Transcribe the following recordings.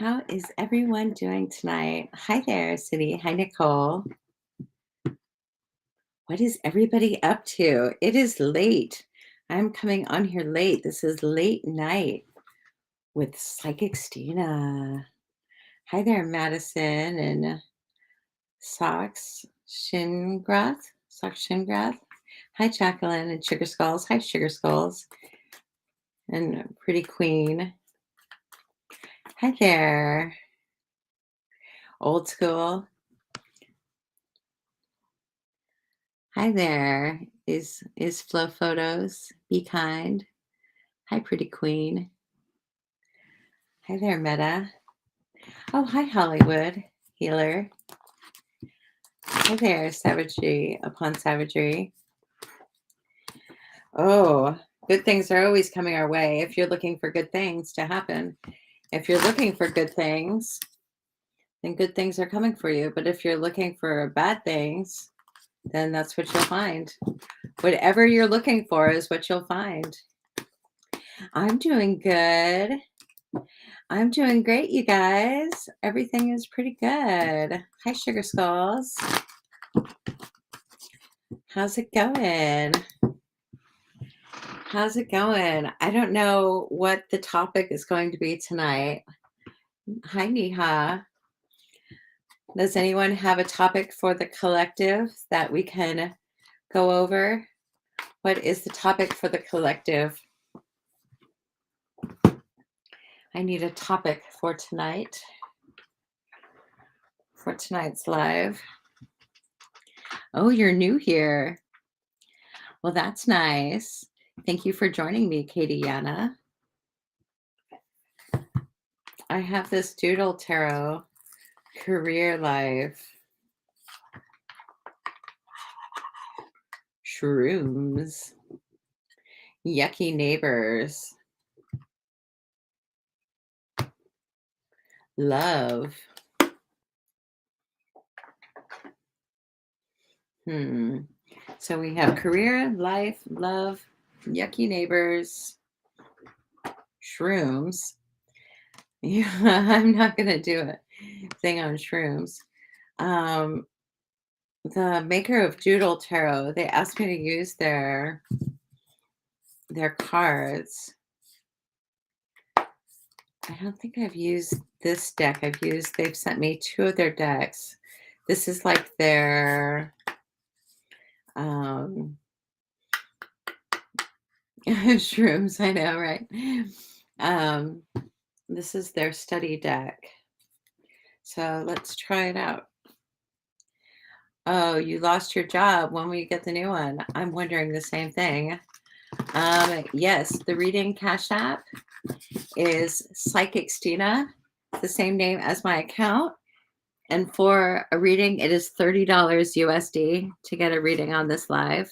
How is everyone doing tonight? Hi there, City. Hi, Nicole. What is everybody up to? It is late. I'm coming on here late. This is late night with Psychic Stina. Hi there, Madison and Socks Shingrath. Socks Shingrath. Hi, Jacqueline and Sugar Skulls. Hi, Sugar Skulls and Pretty Queen. Hi there, Old School. Hi there. Is Flow Photos. Be kind. Hi, Pretty Queen. Hi there, Meta. Oh, hi, Hollywood Healer. Hi there, Savagery upon Savagery. Oh, good things are always coming our way if you're looking for good things to happen. If you're looking for good things, then good things are coming for you. But if you're looking for bad things, then that's what you'll find. Whatever you're looking for is what you'll find. I'm doing good. I'm doing great, you guys. Everything is pretty good. Hi, Sugar Skulls. How's it going? How's it going? I don't know what the topic is going to be tonight. Hi, Neha. Does anyone have a topic for the collective that we can go over? What is the topic for the collective? I need a topic for tonight, for tonight's live. Oh, you're new here. Well, that's nice. Thank you for joining me, Katie Yana. I have this Doodle Tarot career life. Shrooms. Yucky neighbors. Love. So we have career, life, love, yucky neighbors, shrooms. Yeah, I'm not going to do a thing on shrooms. The maker of Doodle Tarot, they asked me to use their cards. I don't think I've used this deck. They've sent me 2 of their decks. This is like their shrooms, I know, right? This is their study deck. So let's try it out. Oh, you lost your job. When will you get the new one? I'm wondering the same thing. Yes, the reading Cash App is Psychic Stina, the same name as my account. And for a reading, it is $30 USD to get a reading on this live.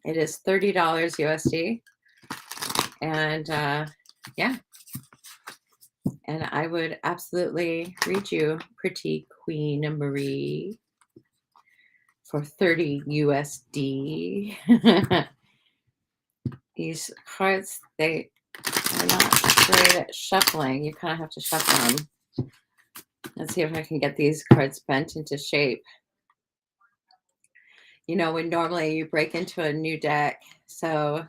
It is $30 USD. And yeah. And I would absolutely read you, Pretty Queen Marie, for 30 USD. These cards, they are not great at shuffling. You kind of have to shuffle them. Let's see if I can get these cards bent into shape. You know, when normally you break into a new deck. So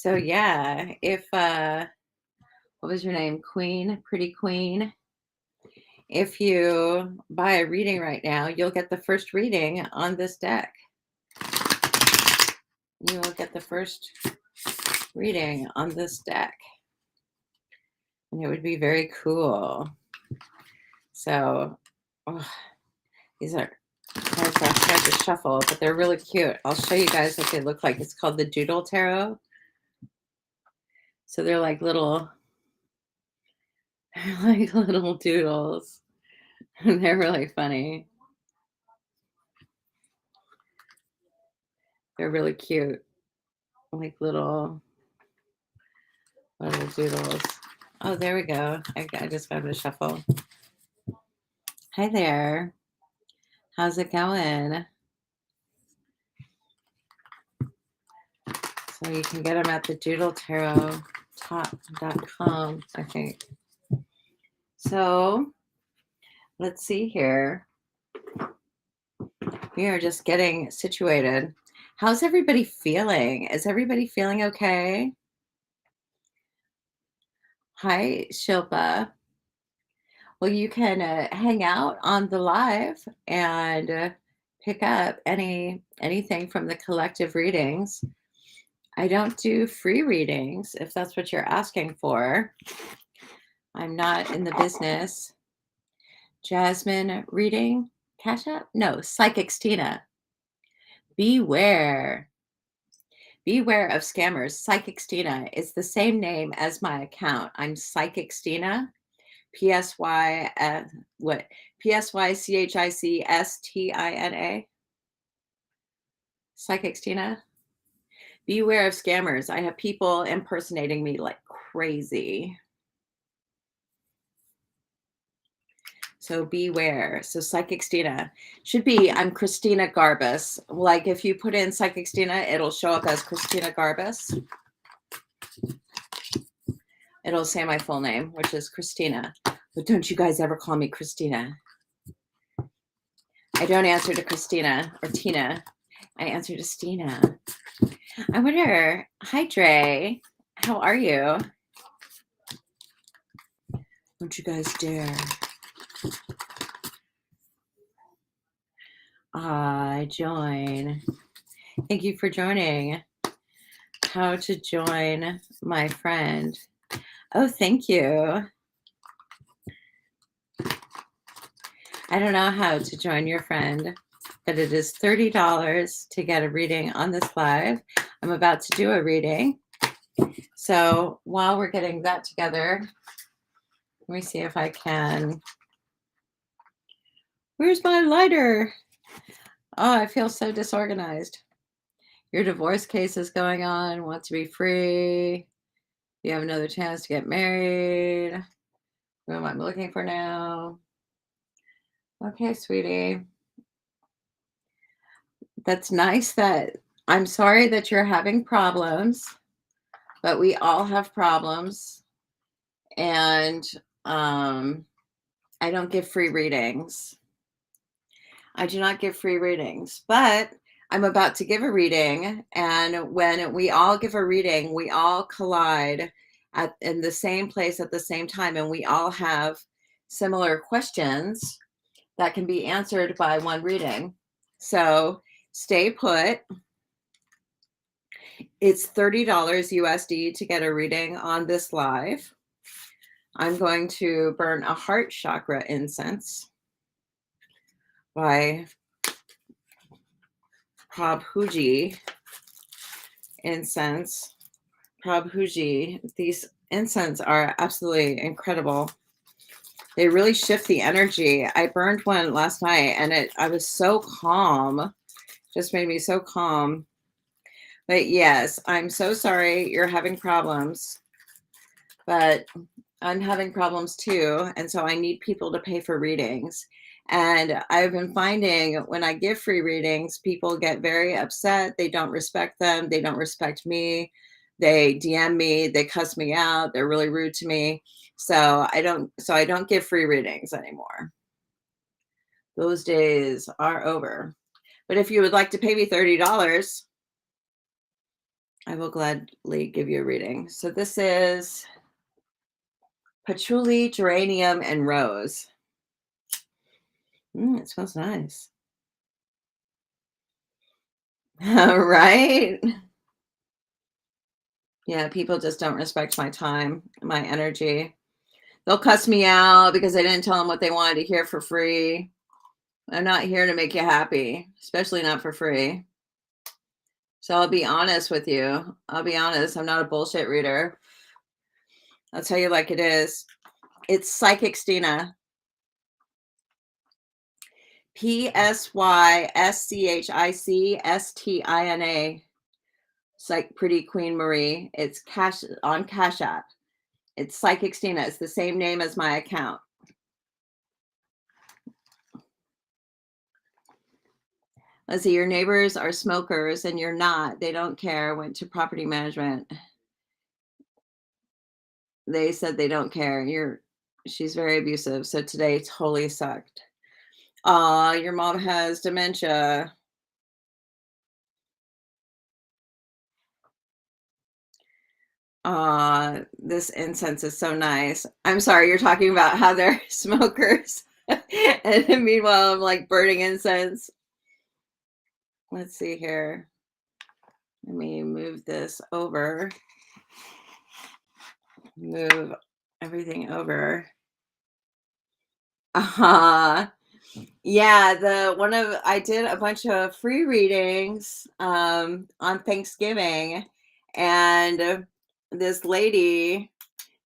yeah, if what was your name? Queen, Pretty Queen. If you buy a reading right now, you'll get the first reading on this deck. You will get the first reading on this deck. And it would be very cool. So these are cards I tried to shuffle, but they're really cute. I'll show you guys what they look like. It's called the Doodle Tarot. So they're like little doodles. And they're really funny. They're really cute. Like little doodles. Oh, there we go. I just got to shuffle. Hi there. How's it going? So you can get them at the doodletarot.com, I think. So let's see here. We are just getting situated. How's everybody feeling? Is everybody feeling okay? Hi, Shilpa. Well, you can hang out on the live and pick up anything from the collective readings. I don't do free readings if that's what you're asking for. I'm not in the business. Jasmine reading, Cash App? No, Psychic Tina. Beware. Beware of scammers. Psychic Stina is the same name as my account. I'm Psychic Stina. PSY what? PSYCHICSTINA. Psychic Stina. Beware of scammers. I have people impersonating me like crazy. So beware. So Psychic Stina should be, I'm Christina Garbus. Like if you put in Psychic Stina, it'll show up as Christina Garbus. It'll say my full name, which is Christina. But don't you guys ever call me Christina. I don't answer to Christina or Tina. I answer to Stina. I wonder, hi Dre, how are you? Don't you guys dare. I join. Thank you for joining. How to join my friend. Oh, thank you. I don't know how to join your friend, but it is $30 to get a reading on this live. I'm about to do a reading. So while we're getting that together, let me see if I can. Where's my lighter? Oh, I feel so disorganized. Your divorce case is going on, want to be free. You have another chance to get married. Who am I looking for now? Okay, sweetie. That's nice that I'm sorry that you're having problems, but we all have problems. And I don't give free readings. I do not give free readings, but I'm about to give a reading. And when we all give a reading, we all collide in the same place at the same time. And we all have similar questions that can be answered by one reading. So stay put. It's $30 USD to get a reading on this live. I'm going to burn a heart chakra incense by Prabhuji incense. Prabhuji, these incense are absolutely incredible. They really shift the energy. I burned one last night and I was so calm. Just made me so calm. But yes, I'm so sorry you're having problems. But I'm having problems too. And so I need people to pay for readings. And I've been finding when I give free readings, people get very upset. They don't respect them. They don't respect me. They DM me. They cuss me out. They're really rude to me. So I don't give free readings anymore. Those days are over. But if you would like to pay me $30, I will gladly give you a reading. So this is patchouli, geranium, and rose. It smells nice. Right? Yeah, people just don't respect my time, my energy. They'll cuss me out because I didn't tell them what they wanted to hear for free. I'm not here to make you happy, especially not for free. So I'll be honest with you. I'll be honest. I'm not a bullshit reader. I'll tell you like it is. It's Psychic Stina. PSYSCHICSTINA. It's like Pretty Queen Marie. It's on Cash App. It's Psychic Stina. It's the same name as my account. Let's see, your neighbors are smokers and you're not. They don't care. Went to property management. They said they don't care. She's very abusive. So today totally sucked. Aw, your mom has dementia. Aw, this incense is so nice. I'm sorry, you're talking about how they're smokers. And then meanwhile, I'm like burning incense. Let's see here. Let me move this over. Move everything over. Uh-huh. Yeah, the one of I did a bunch of free readings on Thanksgiving, and this lady,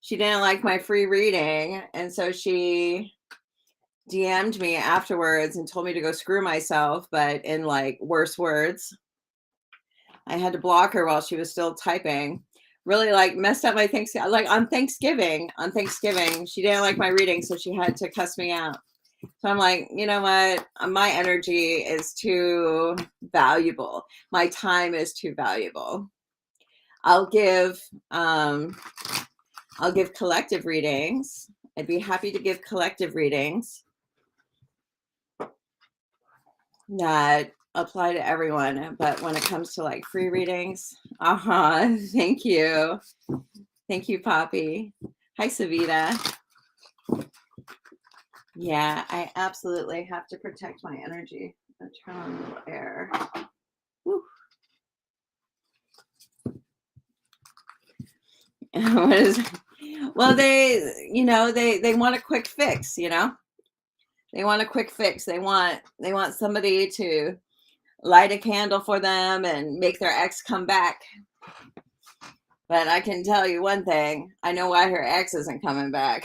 she didn't like my free reading, and so she DM'd me afterwards and told me to go screw myself, but in like worse words. I had to block her while she was still typing. Really like messed up my Thanksgiving. Like on Thanksgiving, she didn't like my reading, so she had to cuss me out. So I'm like, you know what? My energy is too valuable. My time is too valuable. I'll give um I'll give collective readings. I'd be happy to give collective readings that apply to everyone. But when it comes to like free readings, thank you. Thank you, Poppy. Hi, Savita. Yeah, I absolutely have to protect my energy. Let's turn on a little air. Woo. What is well, they want a quick fix, They want a quick fix. They want somebody to light a candle for them and make their ex come back. But I can tell you one thing. I know why her ex isn't coming back.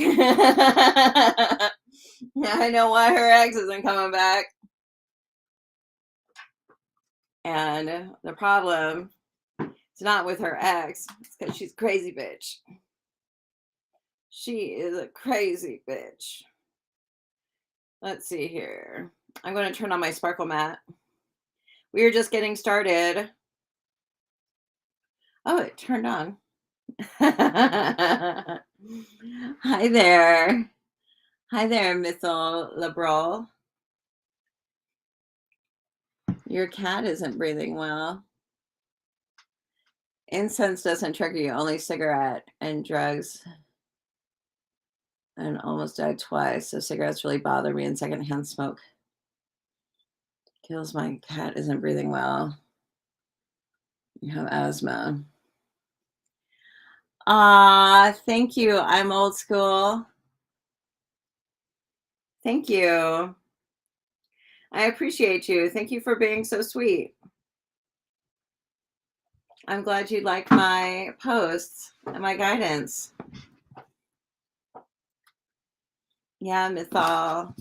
I know why her ex isn't coming back. And the problem is not with her ex. It's because she's a crazy bitch. She is a crazy bitch. Let's see here. I'm going to turn on my sparkle mat. We are just getting started. Oh, it turned on. Hi there. Hi there, Missile Labrol. Your cat isn't breathing well. Incense doesn't trigger you, only cigarette and drugs. And almost died twice. So cigarettes really bother me, and secondhand smoke kills. My cat isn't breathing well. You have asthma. Thank you. I'm old school. Thank you. I appreciate you. Thank you for being so sweet. I'm glad you like my posts and my guidance. Yeah, Mythal.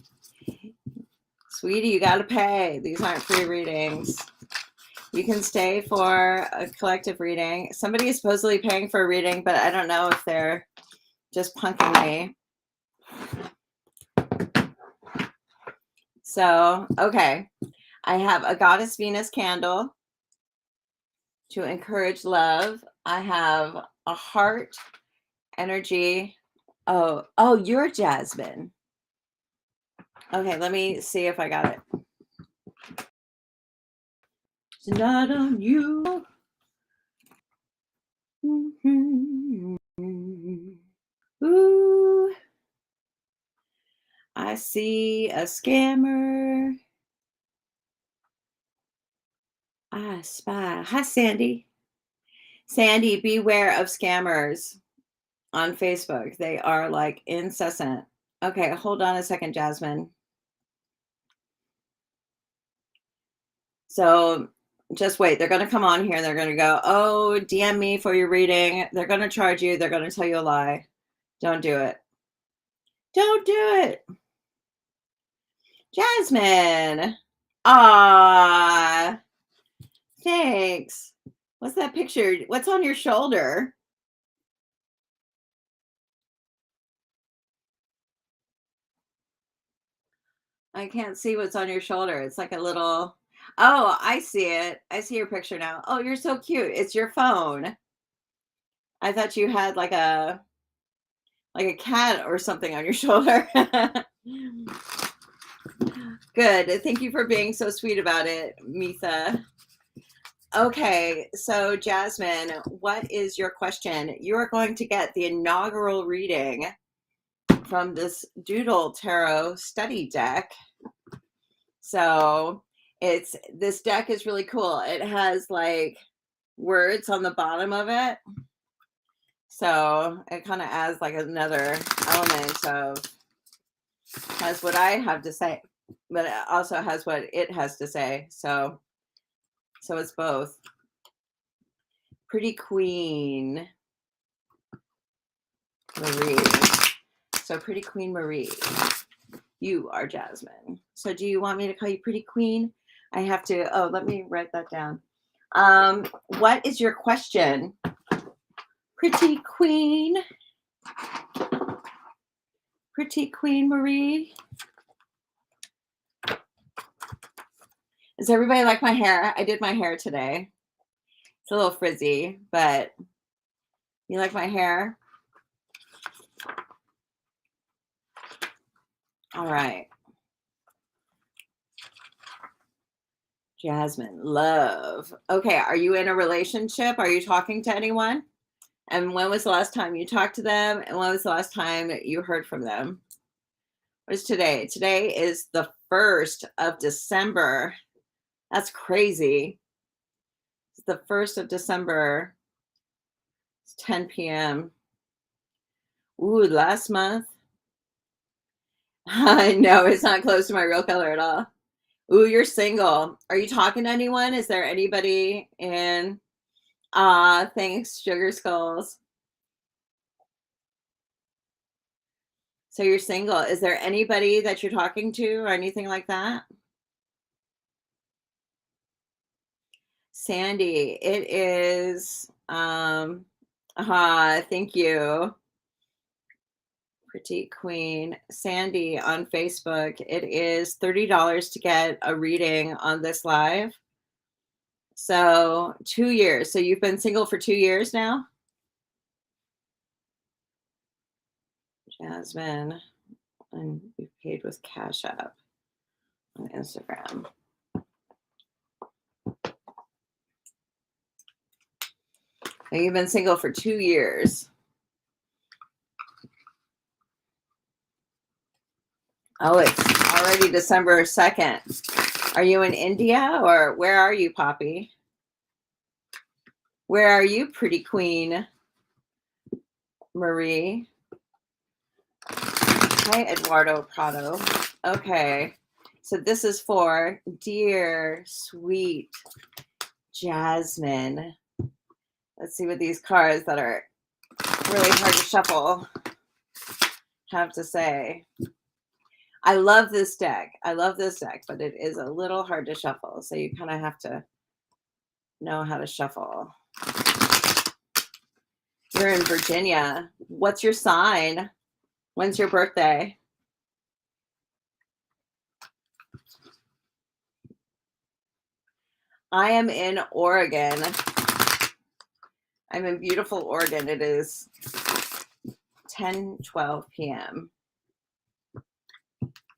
Sweetie, you got to pay. These aren't free readings. You can stay for a collective reading. Somebody is supposedly paying for a reading, but I don't know if they're just punking me. So, okay. I have a Goddess Venus candle to encourage love. I have a heart energy. Oh, you're Jasmine. Okay, let me see if I got it. It's not on you. Ooh. I see a scammer. I spy. Hi, Sandy. Sandy, beware of scammers on Facebook. They are like incessant. Okay, hold on a second, Jasmine. So just wait. They're going to come on here and they're going to go, oh, DM me for your reading. They're going to charge you. They're going to tell you a lie. Don't do it. Don't do it. Jasmine. Ah, thanks. What's that picture? What's on your shoulder? I can't see what's on your shoulder. It's like a little. Oh, I see it. I see your picture now. Oh, you're so cute. It's your phone. I thought you had like like a cat or something on your shoulder. Good. Thank you for being so sweet about it, Mitha. Okay, so Jasmine, what is your question? You are going to get the inaugural reading from this Doodle Tarot study deck. So this deck is really cool. It has like words on the bottom of it. So it kind of adds like another element of, has what I have to say, but it also has what it has to say. So it's both. Pretty Queen Marie. So Pretty Queen Marie, you are Jasmine. So do you want me to call you Pretty Queen? I have to, oh, let me write that down. What is your question? Pretty Queen. Pretty Queen Marie. Does everybody like my hair? I did my hair today. It's a little frizzy, but you like my hair? All right. Jasmine, love. Okay, are you in a relationship? Are you talking to anyone? And when was the last time you talked to them? And when was the last time you heard from them? What is today? Today is the 1st of December. That's crazy. It's the 1st of December. It's 10 p.m. Ooh, last month. I know it's not close to my real color at all. Ooh, you're single. Are you talking to anyone? Is there anybody in? Thanks, Sugar Skulls. So you're single. Is there anybody that you're talking to or anything like that? Sandy, it is, thank you. Pretty Queen Sandy on Facebook. It is $30 to get a reading on this live. So 2 years. So you've been single for 2 years now? Jasmine, and we paid with Cash App on Instagram. And you've been single for 2 years. Oh, it's already December 2nd. Are you in India or where are you, Poppy? Where are you, Pretty Queen Marie? Hi, Eduardo Prado. Okay, so this is for dear, sweet Jasmine. Let's see what these cards that are really hard to shuffle have to say. I love this deck. I love this deck, but it is a little hard to shuffle. So you kind of have to know how to shuffle. You're in Virginia. What's your sign? When's your birthday? I am in Oregon. I'm in beautiful Oregon. It is 10:12 p.m.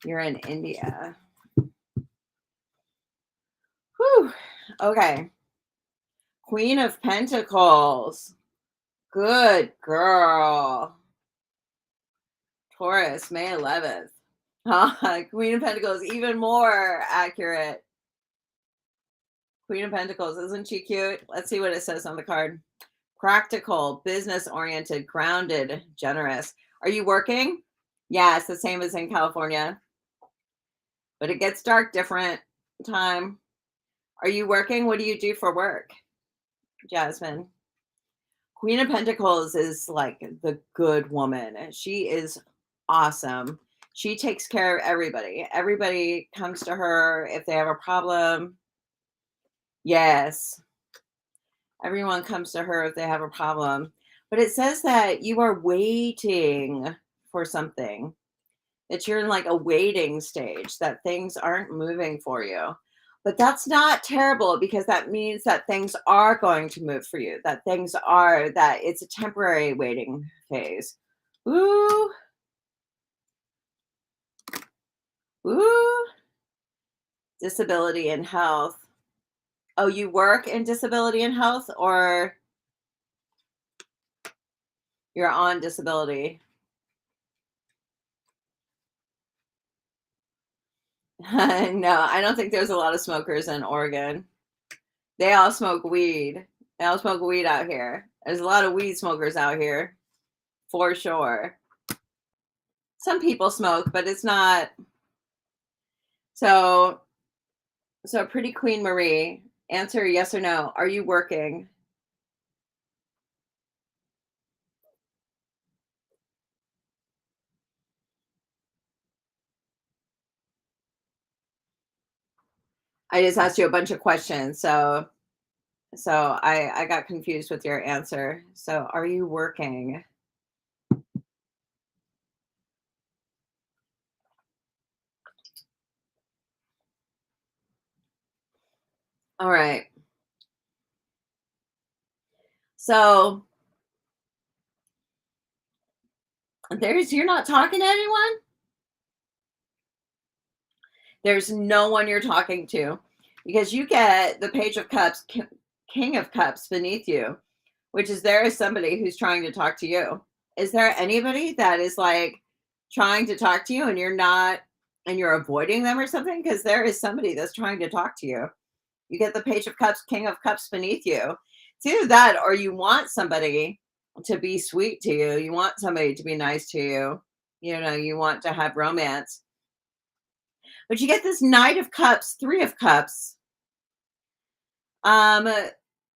You're in India. Whew. Okay. Queen of Pentacles. Good girl. Taurus, May 11th. Queen of Pentacles, even more accurate. Queen of Pentacles, isn't she cute? Let's see what it says on the card. Practical, business-oriented, grounded, generous. Are you working? Yeah, it's the same as in California. But it gets dark different time. Are you working? What do you do for work, Jasmine? Queen of Pentacles is like the good woman. She is awesome. She takes care of everybody. Everybody comes to her if they have a problem. Yes. Everyone comes to her if they have a problem. But it says that you are waiting for something, that you're in like a waiting stage, that things aren't moving for you. But that's not terrible because that means that things are going to move for you, that it's a temporary waiting phase. Ooh, ooh, disability and health. Oh, you work in disability and health, or you're on disability? No, I don't think there's a lot of smokers in Oregon. They all smoke weed. They all smoke weed out here. There's a lot of weed smokers out here, for sure. Some people smoke, but it's not so. So, Pretty Queen Marie, answer yes or no. Are you working? I just asked you a bunch of questions, so I got confused with your answer. So, are you working? All right. So, there's you're not talking to anyone? There's no one you're talking to because you get the Page of Cups, King of Cups beneath you, which is there is somebody who's trying to talk to you. Is there anybody that is like trying to talk to you and you're not and you're avoiding them or something? Because there is somebody that's trying to talk to you. You get the Page of Cups, King of Cups beneath you. It's either that or you want somebody to be sweet to you. You want somebody to be nice to you. You know, you want to have romance. But you get this Knight of Cups, Three of Cups. Um,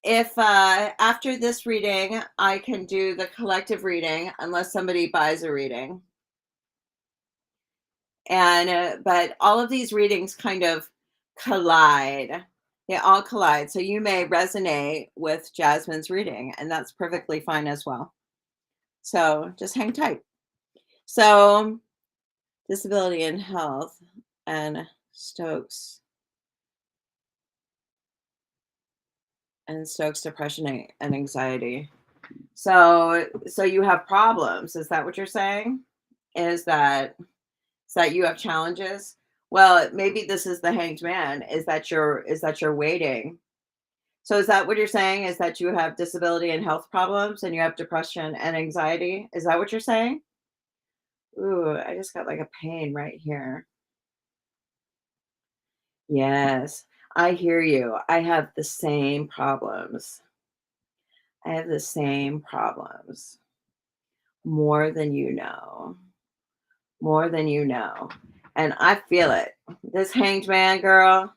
if after this reading, I can do the collective reading, unless somebody buys a reading. And but all of these readings kind of collide. They all collide. So you may resonate with Jasmine's reading, and that's perfectly fine as well. So just hang tight. So disability and health and Stokes depression and anxiety. So you have problems. Is that what you're saying? Is that you have challenges? Well, maybe this is the hanged man. Is that you're waiting? So is that what you're saying? Is that you have disability and health problems and you have depression and anxiety? Is that what you're saying? Ooh, I just got like a pain right here. Yes, I hear you. I have the same problems. I have the same problems. More than you know. More than you know. And I feel it. This hanged man, girl,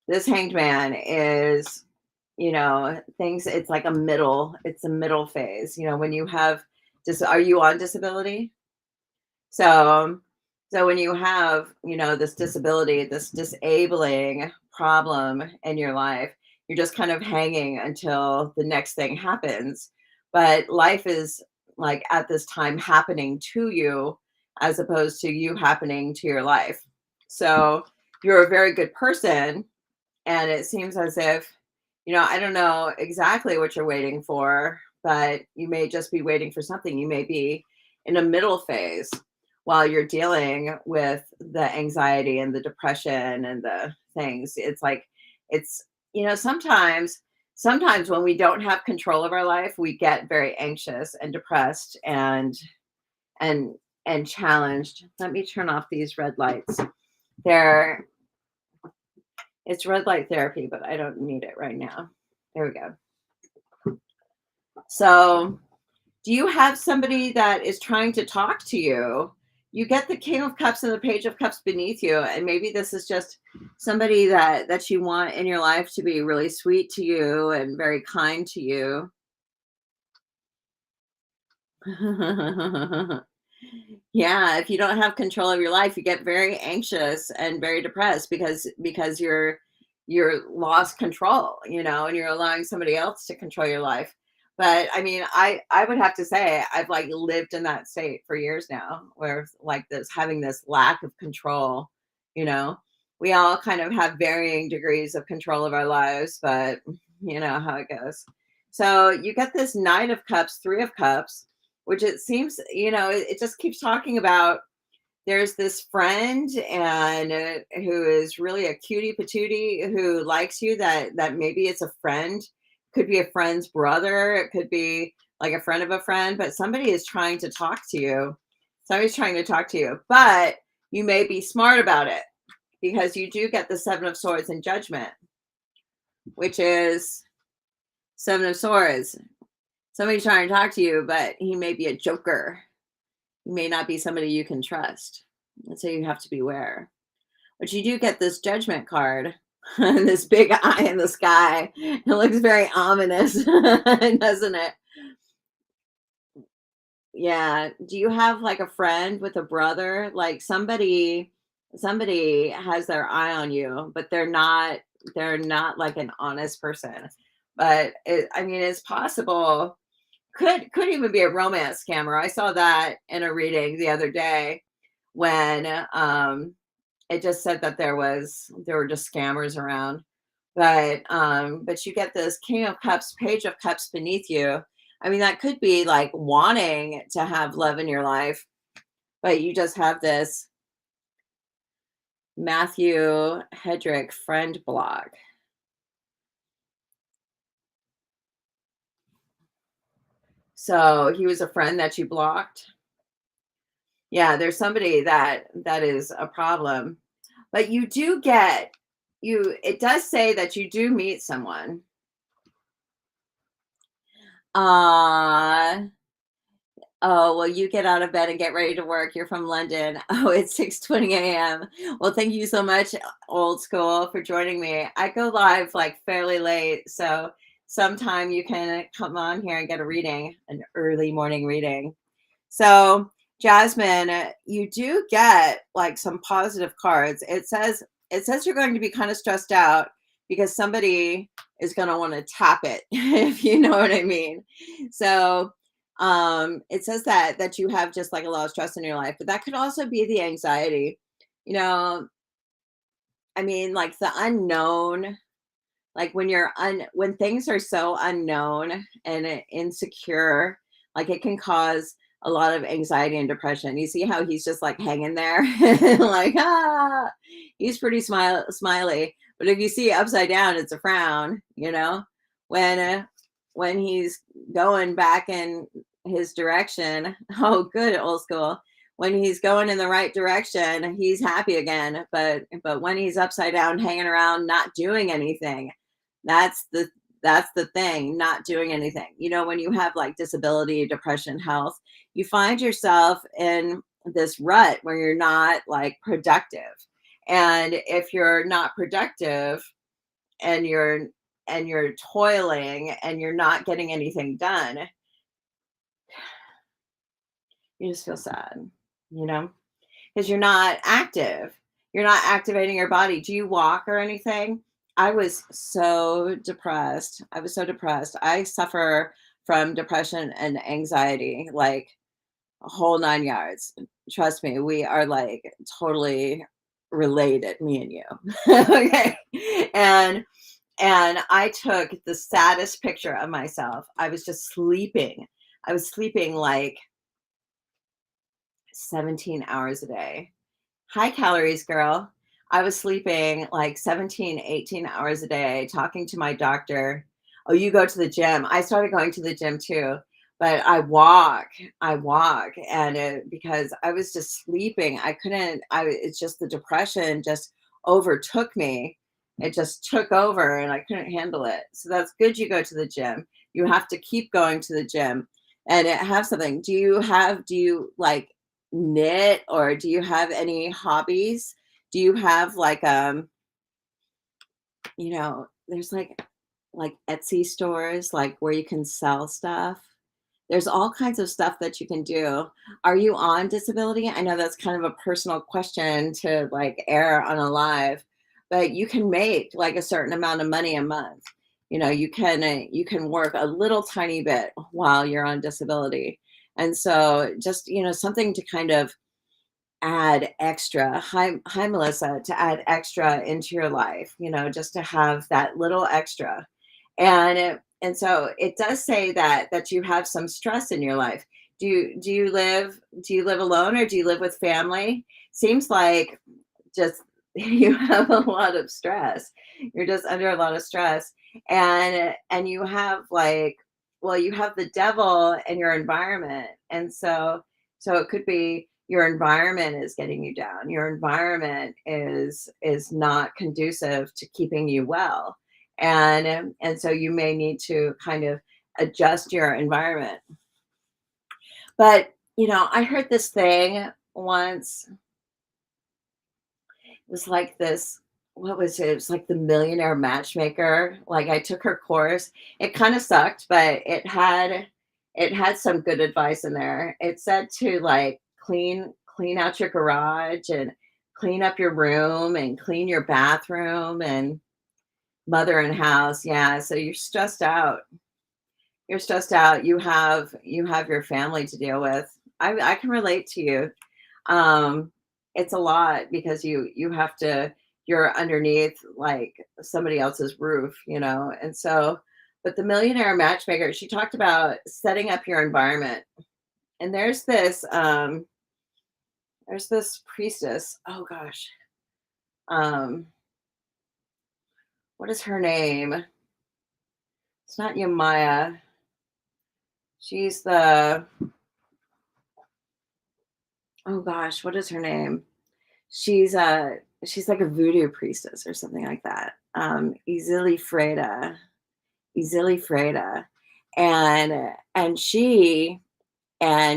this hanged man is, things, it's a middle phase. When you have are you on disability? So, so when you have, this disability, this disabling problem in your life, you're just kind of hanging until the next thing happens. But life is like at this time happening to you as opposed to you happening to your life. So you're a very good person. And it seems as if, I don't know exactly what you're waiting for, but you may just be waiting for something. You may be in a middle phase while you're dealing with the anxiety and the depression and the things. It's like, it's, sometimes when we don't have control of our life, we get very anxious and depressed and, and challenged. Let me turn off these red lights. They're It's red light therapy, but I don't need it right now. There we go. So, do you have somebody that is trying to talk to you? You get the King of Cups and the Page of Cups beneath you, and maybe this is just somebody that you want in your life to be really sweet to you and very kind to you. Yeah, if you don't have control of your life, you get very anxious and very depressed because you're lost control, and you're allowing somebody else to control your life. But I mean, I would have to say I've like lived in that state for years now, where like this having this lack of control, you know. We all kind of have varying degrees of control of our lives, but you know how it goes. So you get this Knight of Cups, Three of Cups. which it seems, it just keeps talking about there's this friend and who is really a cutie patootie who likes you, that maybe it's a friend, could be a friend's brother, it could be like a friend of a friend, but somebody is trying to talk to you. Somebody's trying to talk to you, but you may be smart about it because you do get the Seven of Swords in Judgment, which is Seven of Swords. Somebody's trying to talk to you, but he may be a joker. He may not be somebody you can trust. And so you have to beware. But you do get this Judgment card, and this big eye in the sky. It looks very ominous, doesn't it? Yeah. Do you have like a friend with a brother? Like somebody has their eye on you, but they're not like an honest person. But I mean, it's possible. Could even be a romance scammer. I saw that in a reading the other day when it just said that there were just scammers around. But you get this King of Cups, Page of Cups beneath you. I mean, that could be like wanting to have love in your life, but you just have this Matthew Hedrick friend block. So he was a friend that you blocked. Yeah, there's somebody that is a problem. But you do get you it does say that you do meet someone. Uh oh, well, you get out of bed and get ready to work. You're from London. Oh, it's 6:20 a.m. Well, thank you so much, old school, for joining me. I go live like fairly late, so sometime you can come on here and get a reading, an early morning reading. So, Jasmine, you do get like some positive cards. It says you're going to be kind of stressed out because somebody is going to want to tap it, if you know what I mean. So, it says that you have just like a lot of stress in your life, but that could also be the anxiety. You know, I mean, like the unknown, like when things are so unknown and insecure, like it can cause a lot of anxiety and depression. You see how he's just like hanging there, like he's pretty smiley. But if you see upside down, it's a frown. When when he's going back in his direction. Oh, good, old school. When he's going in the right direction, he's happy again. But when he's upside down, hanging around, not doing anything, that's the thing, not doing anything. When you have like disability, depression, health, you find yourself in this rut where you're not like productive. And if you're not productive and you're toiling and you're not getting anything done, you just feel sad, you know, because you're not active. You're not activating your body. Do you walk or anything? I was so depressed. I was so depressed. I suffer from depression and anxiety, like a whole nine yards. Trust me, we are like totally related, me and you. Okay. And I took the saddest picture of myself. I was just sleeping. I was sleeping like 17 hours a day. High calories, girl. I was sleeping like 17, 18 hours a day, talking to my doctor. Oh, you go to the gym. I started going to the gym too, but I walk. And because I was just sleeping, it's just the depression just overtook me. It just took over and I couldn't handle it. So that's good you go to the gym. You have to keep going to the gym and have something. Do you like knit or do you have any hobbies? Do you have like there's like Etsy stores like where you can sell stuff. There's all kinds of stuff that you can do. Are you on disability? I know that's kind of a personal question to like air on a live, but you can make like a certain amount of money a month. You can work a little tiny bit while you're on disability. And so just, something to kind of add extra. Hi, Melissa, to add extra into your life, just to have that little extra. And so it does say that you have some stress in your life. Do you live alone or do you live with family? Seems like just you have a lot of stress. You're just under a lot of stress. And you have like, well, you have the devil in your environment. And so it could be your environment is getting you down. Your environment is not conducive to keeping you well. And so you may need to kind of adjust your environment. But, I heard this thing once. It was like this, what was it? It was like the Millionaire Matchmaker. Like I took her course. It kind of sucked, but it had some good advice in there. It said to like clean out your garage and clean up your room and clean your bathroom and mother in house. Yeah, so you're stressed out. You're stressed out. You have your family to deal with. I can relate to you. Um, it's a lot because you have to you're underneath like somebody else's roof, and so but the Millionaire Matchmaker, she talked about setting up your environment. And there's this priestess. Oh gosh. Um, what is her name? It's not Yamaya. She's the oh gosh, what is her name? She's she's like a voodoo priestess or something like that. Easily Freda. Easily Freda. And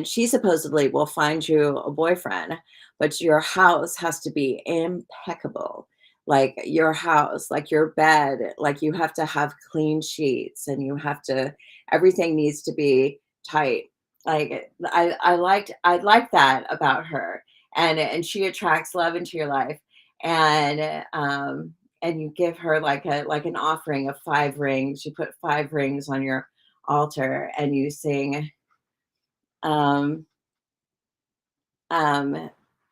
she supposedly will find you a boyfriend, but your house has to be impeccable. Like your house, like your bed, like you have to have clean sheets and everything needs to be tight. Like I like that about her. And she attracts love into your life. And you give her like an offering of 5 rings. You put 5 rings on your altar and you sing um, um,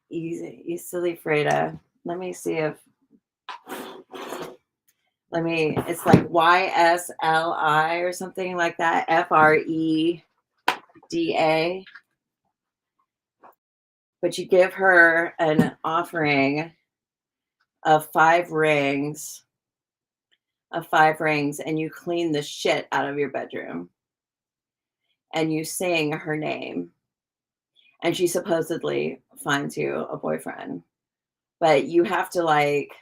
you silly Freda. Let me see if it's like YSLI or something like that. FREDA. But you give her an offering of 5 rings, and you clean the shit out of your bedroom and you sing her name. And she supposedly finds you a boyfriend. But you have to like,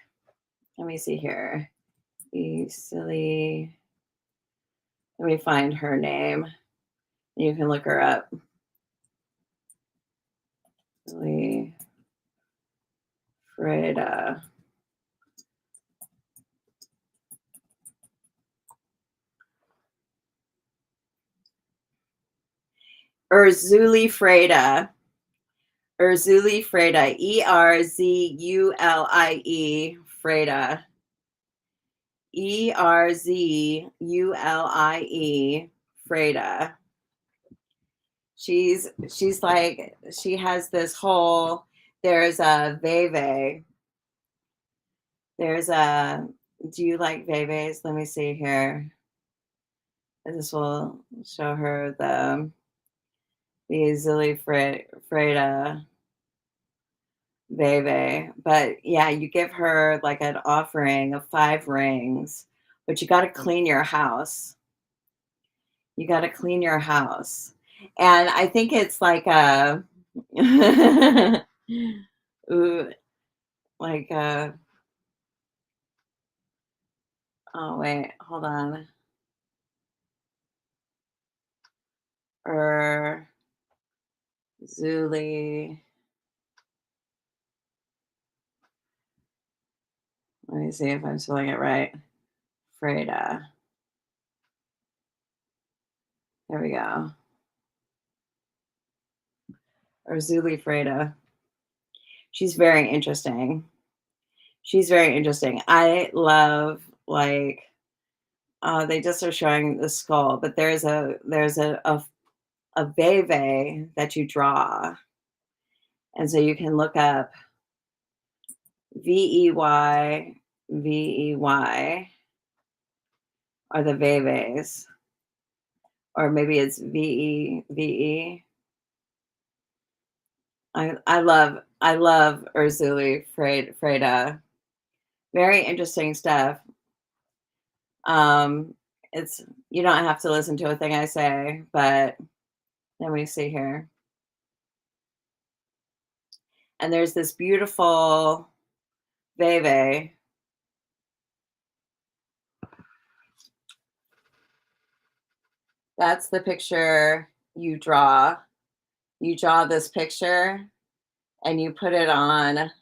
let me see here. Silly. Let me find her name. You can look her up. Silly Freda. Erzuli Freda. Erzuli Freda. Erzulie Freda. Erzule Freda. She's like she has this whole there's a Veve. There's a Do you like Veves? Let me see here. This will show her the Zilly Freda Veve. But yeah, you give her like an offering of 5 rings, but you got to clean your house. You got to clean your house. And I think it's like a ooh, like oh wait, hold on. Er Zuli. Let me see if I'm spelling it right. Freda. There we go. Or Zuli Freda. She's very interesting. She's very interesting. I love like they just are showing the skull, but there's a veve that you draw. And so you can look up VEY are the veves, or maybe it's VEVE. I love Urzuli Freda. Very interesting stuff. Um, it's you don't have to listen to a thing I say, but let me see here. And there's this beautiful Veve. That's the picture you draw. You draw this picture and you put it on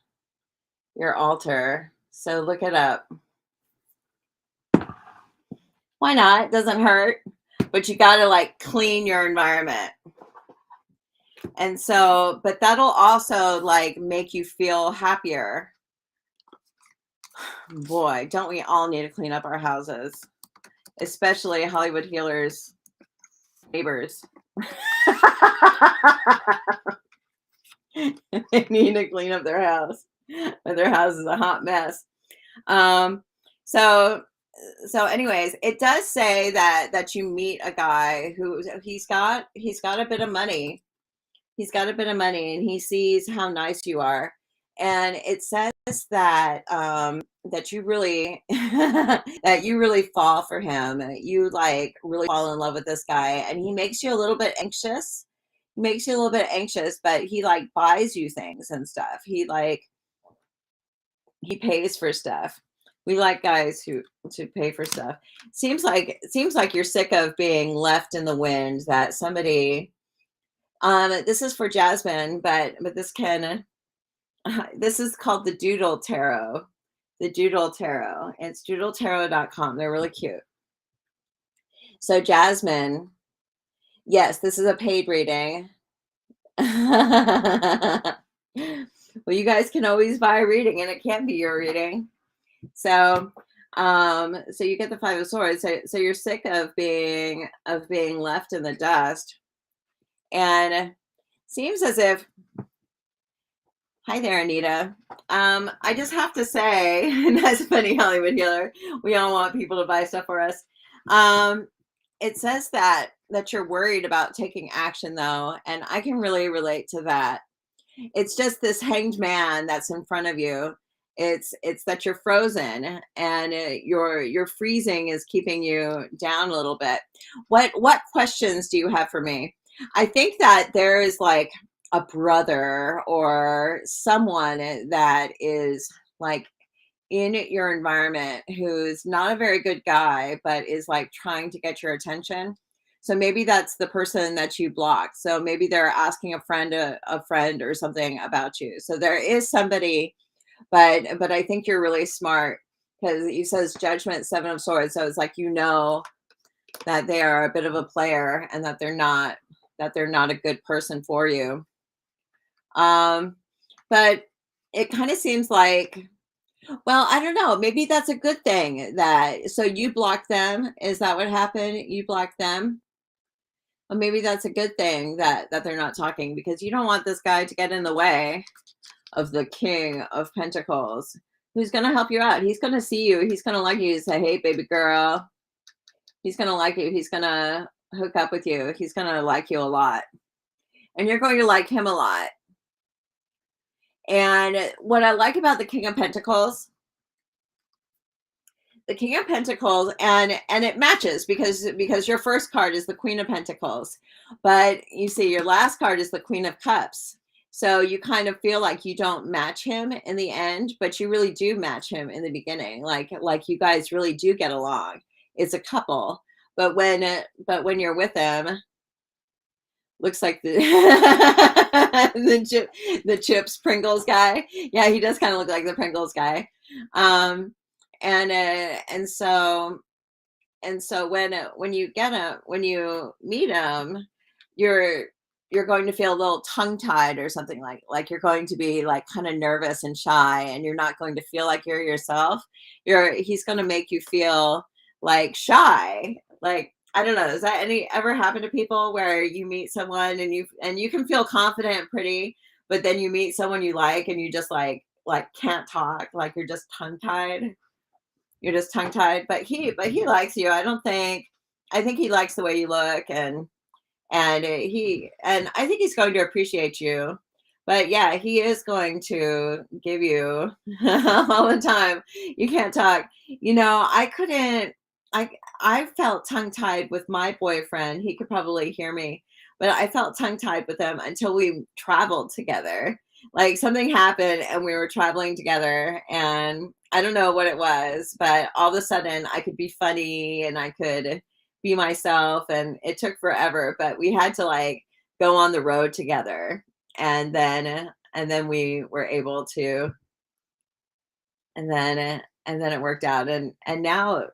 your altar. So look it up. Why not? It doesn't hurt. But you got to like clean your environment. And so, but that'll also like make you feel happier. Boy, don't we all need to clean up our houses, especially Hollywood Healers neighbors. They need to clean up their house. Their house is a hot mess. Um, so anyways, it does say that you meet a guy who he's got a bit of money. He's got a bit of money and he sees how nice you are. And it says that that you really that you really fall for him. You like really fall in love with this guy and he makes you a little bit anxious. He makes you a little bit anxious, but he like buys you things and stuff. He pays for stuff. We like guys who to pay for stuff. Seems like you're sick of being left in the wind, that somebody this is for Jasmine, but this can this is called the Doodle Tarot. The Doodle Tarot. It's doodletarot.com. They're really cute. So Jasmine, yes, this is a paid reading. Well, you guys can always buy a reading and it can be your reading. So so you get the Five of Swords. So you're sick of being left in the dust. And seems as if hi there, Anita. I just have to say, that's funny, Hollywood Healer. We all want people to buy stuff for us. It says that you're worried about taking action though, and I can really relate to that. It's just this hanged man that's in front of you. It's that you're frozen and your freezing is keeping you down a little bit. What questions do you have for me? I think that there is like a brother or someone that is like in your environment who's not a very good guy, but is like trying to get your attention. So maybe that's the person that you blocked. So maybe they're asking a friend or something about you. So there is somebody, but I think you're really smart because he says Judgment, Seven of Swords. So it's like that they are a bit of a player and that they're not a good person for you. But it kind of seems like, well, I don't know. Maybe that's a good thing that so you block them. Is that what happened? You blocked them? Well, maybe that's a good thing that they're not talking because you don't want this guy to get in the way of the King of Pentacles, who's going to help you out. He's going to see you. He's going to like you and say, "Hey, baby girl." He's going to like you. He's going to hook up with you. He's going to like you a lot. And you're going to like him a lot. And what I like about the King of Pentacles, and it matches because your first card is the Queen of Pentacles, but you see your last card is the Queen of Cups. So you kind of feel like you don't match him in the end, but you really do match him in the beginning. Like you guys really do get along. It's a couple, but when you're with him, looks like the the Chips Pringles guy. Yeah, he does kind of look like the Pringles guy. And so when you meet him, you're going to feel a little tongue tied or something, like you're going to be like kind of nervous and shy, and you're not going to feel like you're yourself. He's going to make you feel like shy, like I don't know. Does that ever happen to people where you meet someone and you can feel confident and pretty, but then you meet someone you like and you just like can't talk, like you're just tongue tied. You're just tongue tied, but he likes you. I think he likes the way you look and I think he's going to appreciate you. But yeah, he is going to give you all the time. You can't talk. I couldn't. I felt tongue tied with my boyfriend. He could probably hear me, but I felt tongue tied with him until we traveled together. Like something happened and we were traveling together, and I don't know what it was, but all of a sudden I could be funny and I could be myself, and it took forever, but we had to like go on the road together, and then we were able to, and then it worked out, and now,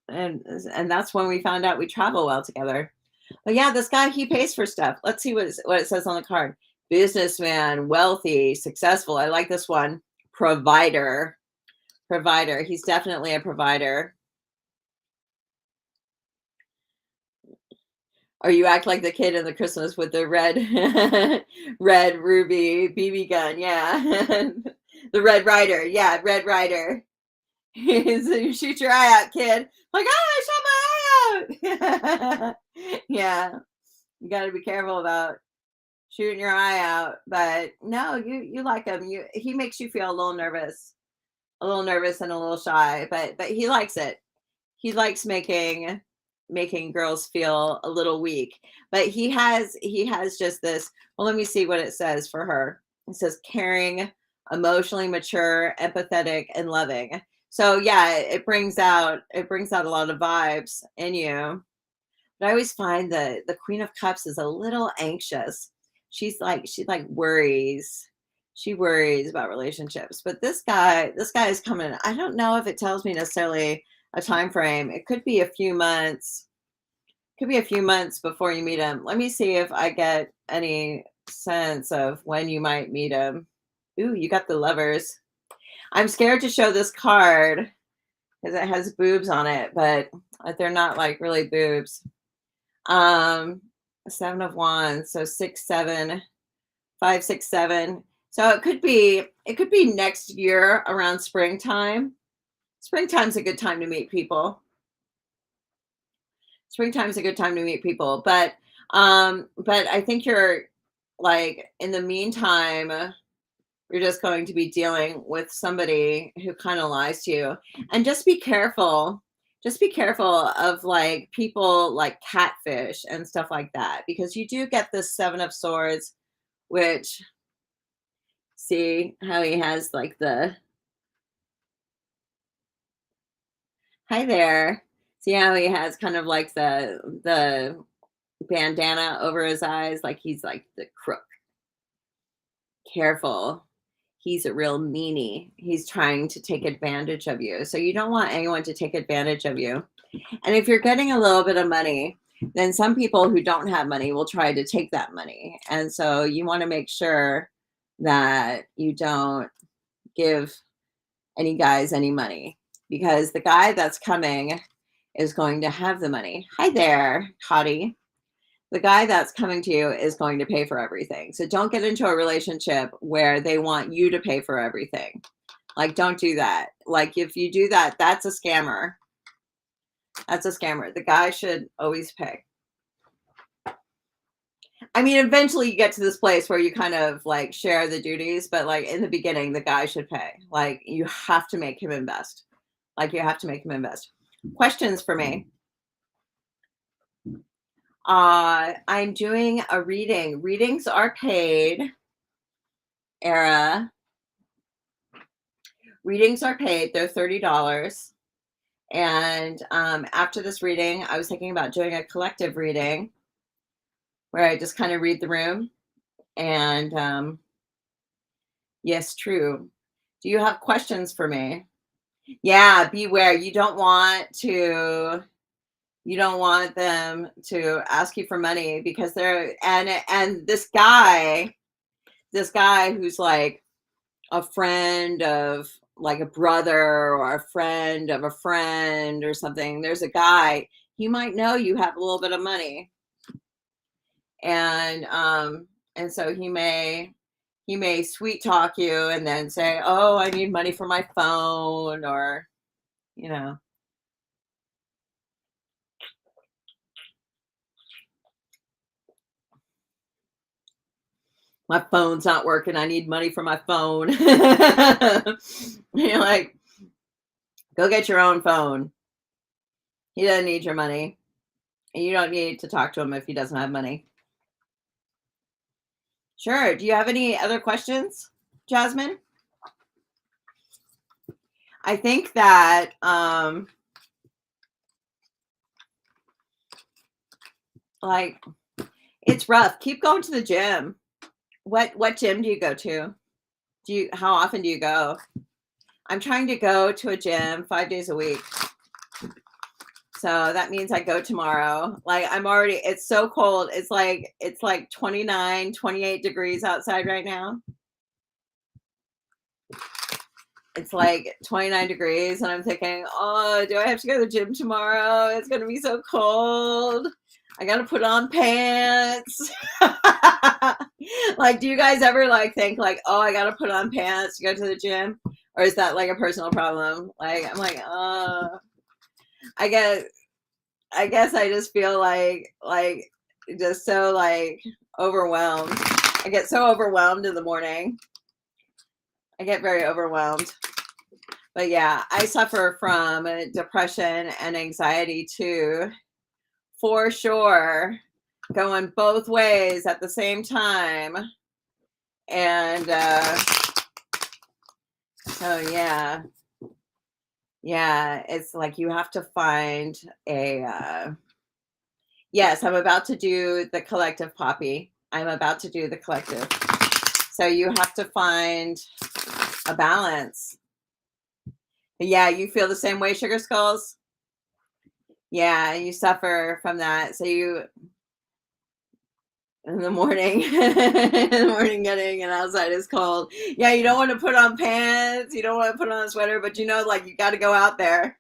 and that's when we found out we travel well together. But yeah, this guy, he pays for stuff. Let's see what it says on the card. Businessman, wealthy, successful. I like this one. Provider, he's definitely a provider. Or you act like the kid in the Christmas with the red red ruby BB gun. Yeah. The Red Rider. Yeah, Red Rider. You shoot your eye out, kid. Like, oh, I shot my eye out. Yeah. You got to be careful about shooting your eye out. But no, you like him. He makes you feel a little nervous and a little shy, but he likes it. He likes making girls feel a little weak. But he has just this. Well, let me see what it says for her. It says caring, emotionally mature, empathetic, and loving. So yeah, it brings out a lot of vibes in you. But I always find the Queen of Cups is a little anxious. She like worries. She worries about relationships. But this guy is coming. I don't know if it tells me necessarily a time frame. It could be a few months. Could be a few months before you meet him. Let me see if I get any sense of when you might meet him. Ooh, you got the lovers. I'm scared to show this card because it has boobs on it, but they're not like really boobs. Um, Seven of Wands, so 6, 7, 5, 6, 7. So it could be next year around springtime. Springtime's a good time to meet people. Springtime's a good time to meet people, but I think you're like in the meantime, you're just going to be dealing with somebody who kind of lies to you, and just be careful. Just be careful of like people like catfish and stuff like that, because you do get this Seven of Swords, which, see how he has like the, hi there. See how he has kind of like the bandana over his eyes, like he's like the crook. Careful. He's a real meanie. He's trying to take advantage of you. So you don't want anyone to take advantage of you. And if you're getting a little bit of money, then some people who don't have money will try to take that money. And so you want to make sure that you don't give any guys any money, because the guy that's coming is going to have the money. Hi there, hottie. The guy that's coming to you is going to pay for everything. So don't get into a relationship where they want you to pay for everything. Like, don't do that. Like, if you do that, that's a scammer. That's a scammer. The guy should always pay. I mean, eventually you get to this place where you kind of like share the duties, but like in the beginning, the guy should pay. Like, you have to make him invest. Like, you have to make him invest. Questions for me? I'm doing a reading. Readings are paid, Era. Readings are paid. They're $30. And after this reading, I was thinking about doing a collective reading where I just kind of read the room. And yes, true. Do you have questions for me? Yeah, beware. You don't want them to ask you for money, because they're, and this guy who's like a friend of, like a brother or a friend of a friend or something. There's a guy, he might know you have a little bit of money, and so he may sweet talk you and then say, "Oh, I need money for my phone," or you know. My phone's not working. I need money for my phone. You're like, go get your own phone. He doesn't need your money. And you don't need to talk to him if he doesn't have money. Sure. Do you have any other questions, Jasmine? I think that like it's rough. Keep going to the gym. What gym do you go to? How often do you go? I'm trying to go to a gym 5 days a week. So that means I go tomorrow. Like it's so cold. It's like 29, 28 degrees outside right now. It's like 29 degrees and I'm thinking, oh, do I have to go to the gym tomorrow? It's going to be so cold. I got to put on pants. Like, do you guys ever like think like, oh, I got to put on pants to go to the gym? Or is that like a personal problem? Like, I'm like, I guess I just feel like just so like overwhelmed. I get so overwhelmed in the morning. I get very overwhelmed. But yeah, I suffer from depression and anxiety too, for sure, going both ways at the same time. And so yeah, it's like you have to find a yes, I'm about to do the collective, Poppy. I'm about to do the collective. So you have to find a balance. Yeah, you feel the same way, Sugar Skulls? Yeah, you suffer from that. So you in the morning, in the morning getting and outside is cold. Yeah, you don't want to put on pants, you don't want to put on a sweater, but you know, like you got to go out there.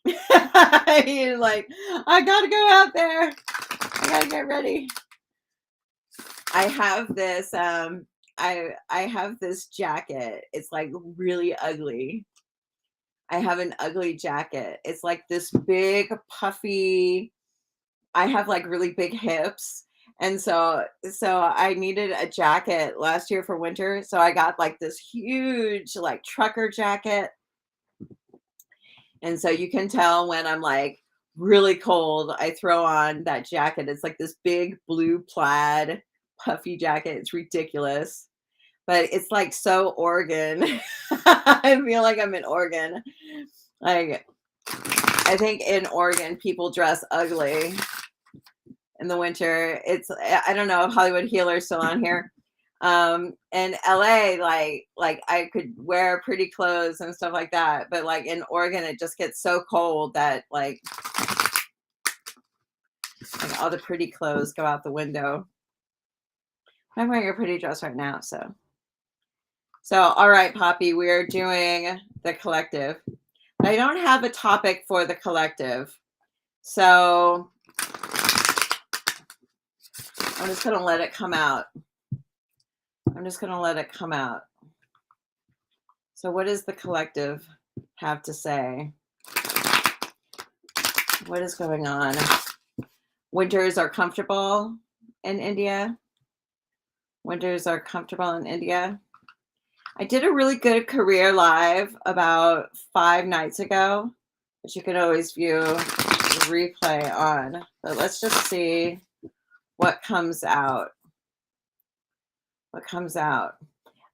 You're like, I got to go out there. I got to get ready. I have this I have this jacket. It's like really ugly. I have an ugly jacket. It's like this big puffy. I have like really big hips. And so I needed a jacket last year for winter. So I got like this huge like trucker jacket. And so you can tell when I'm like really cold, I throw on that jacket. It's like this big blue plaid puffy jacket. It's ridiculous. But it's like so Oregon. I feel like I'm in Oregon. Like I think in Oregon people dress ugly in the winter. I don't know if Hollywood Healer's still on here. In LA, like I could wear pretty clothes and stuff like that. But like in Oregon, it just gets so cold that like all the pretty clothes go out the window. I'm wearing a pretty dress right now, so all right, Poppy, we're doing the collective. I don't have a topic for the collective, so I'm just gonna let it come out. So what does the collective have to say? What is going on? Winters are comfortable in India. Winters are comfortable in India. I did a really good career live about 5 nights ago, which you can always view the replay on. But let's just see what comes out.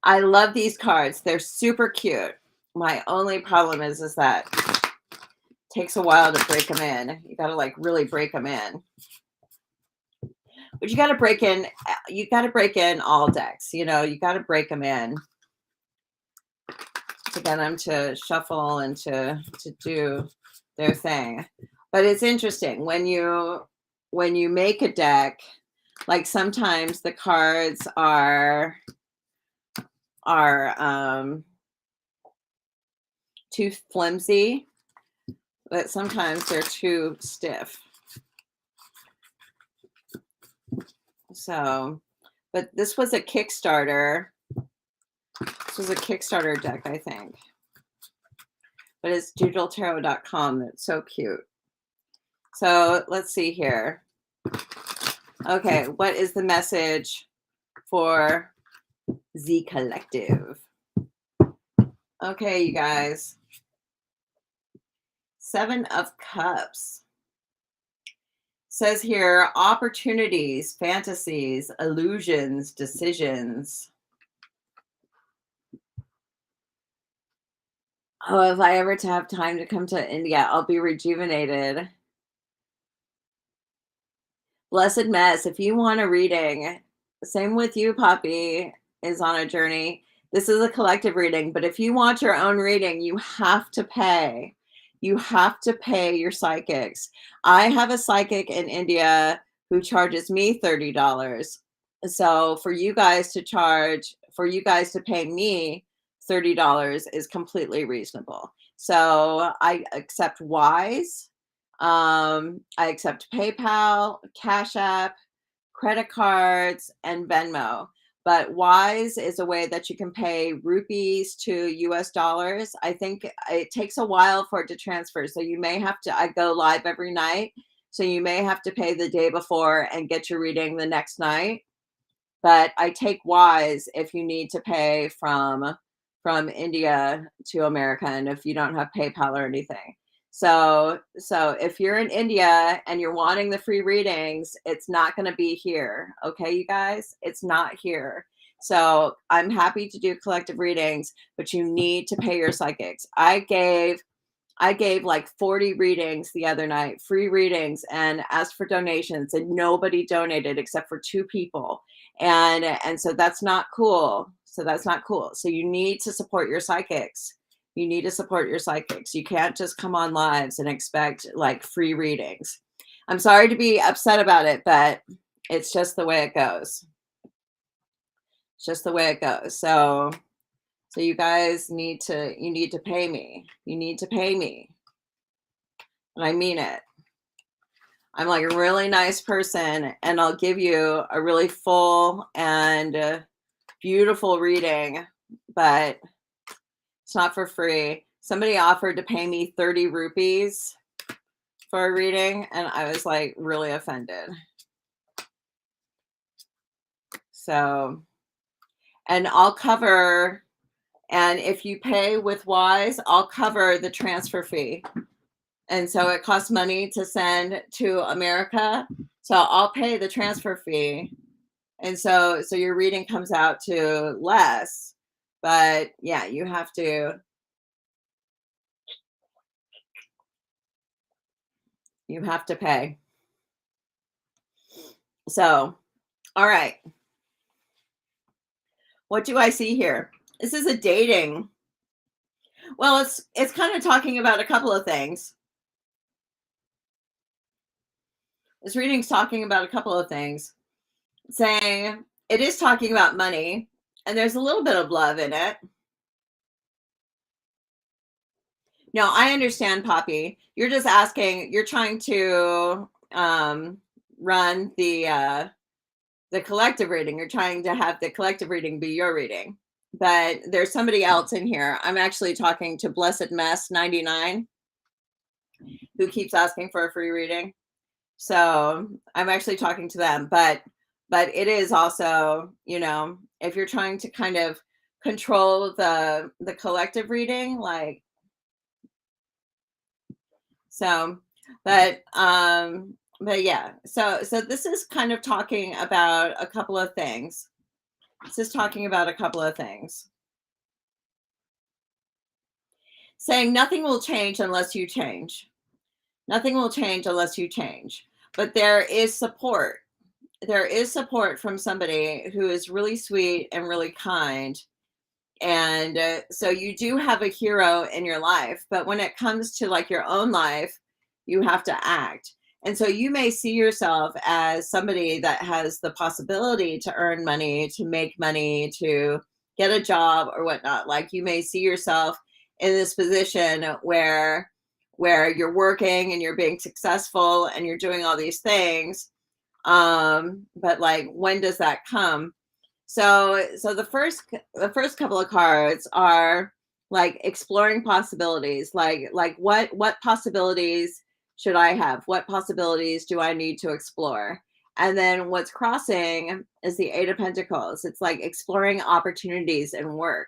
I love these cards. They're super cute. My only problem is that it takes a while to break them in. You got to like really break them in. But you got to break in all decks. You know, you got to break them in to get them to shuffle and to do their thing. But it's interesting when you make a deck, like sometimes the cards are too flimsy, but sometimes they're too stiff. So, but this was a Kickstarter. This was a Kickstarter deck, I think. But it's doodletarot.com. It's so cute. So let's see here. Okay, what is the message for Z Collective. Okay, you guys. Seven of Cups. Says here, opportunities, fantasies, illusions, decisions. Oh, if I ever to have time to come to India, I'll be rejuvenated. Blessed Mess, if you want a reading, same with you, Poppy is on a journey. This is a collective reading, but if you want your own reading, you have to pay. You have to pay your psychics. I have a psychic in India who charges me $30. So for you guys to pay me $30 is completely reasonable. So I accept Wise. I accept PayPal, Cash App, credit cards, and Venmo. But Wise is a way that you can pay rupees to US dollars. I think it takes a while for it to transfer. So you may have to, I go live every night. So you may have to pay the day before and get your reading the next night. But I take Wise if you need to pay from India to America and if you don't have PayPal or anything. So if you're in India and you're wanting the free readings, it's not going to be here. Okay, you guys, it's not here. So I'm happy to do collective readings, but you need to pay your psychics. I gave like 40 readings the other night, free readings, and asked for donations, and nobody donated except for 2 people. And so that's not cool. So that's not cool. So you need to support your psychics. You need to support your psychics. You can't just come on lives and expect like free readings. I'm sorry to be upset about it, but it's just the way it goes. It's just the way it goes. So you guys need to pay me. You need to pay me. And I mean it. I'm like a really nice person and I'll give you a really full and beautiful reading, but it's not for free. Somebody offered to pay me 30 rupees for a reading and I was like really offended. So, and I'll cover, and if you pay with Wise, I'll cover the transfer fee. And so it costs money to send to America. So I'll pay the transfer fee. And so your reading comes out to less. But yeah, you have to pay. So, all right. What do I see here? This is a dating. Well, it's kind of talking about a couple of things. This reading's talking about a couple of things. Saying it is talking about money, and there's a little bit of love in it. No, I understand, Poppy. You're just asking, you're trying to run the collective reading. You're trying to have the collective reading be your reading. But there's somebody else in here. I'm actually talking to Blessed Mess 99 who keeps asking for a free reading. So I'm actually talking to them, but it is also, if you're trying to kind of control the collective reading, like, so, but yeah, so this is kind of talking about a couple of things. This is talking about a couple of things. Saying nothing will change unless you change. Nothing will change unless you change. But there is support. There is support from somebody who is really sweet and really kind. And so you do have a hero in your life. But when it comes to like your own life, you have to act. And so you may see yourself as somebody that has the possibility to earn money, to make money, to get a job or whatnot. Like you may see yourself in this position where you're working and you're being successful and you're doing all these things. But like, when does that come? So the first couple of cards are like exploring possibilities, like what possibilities should I have? What possibilities do I need to explore? And then what's crossing is the Eight of Pentacles. It's like exploring opportunities and work.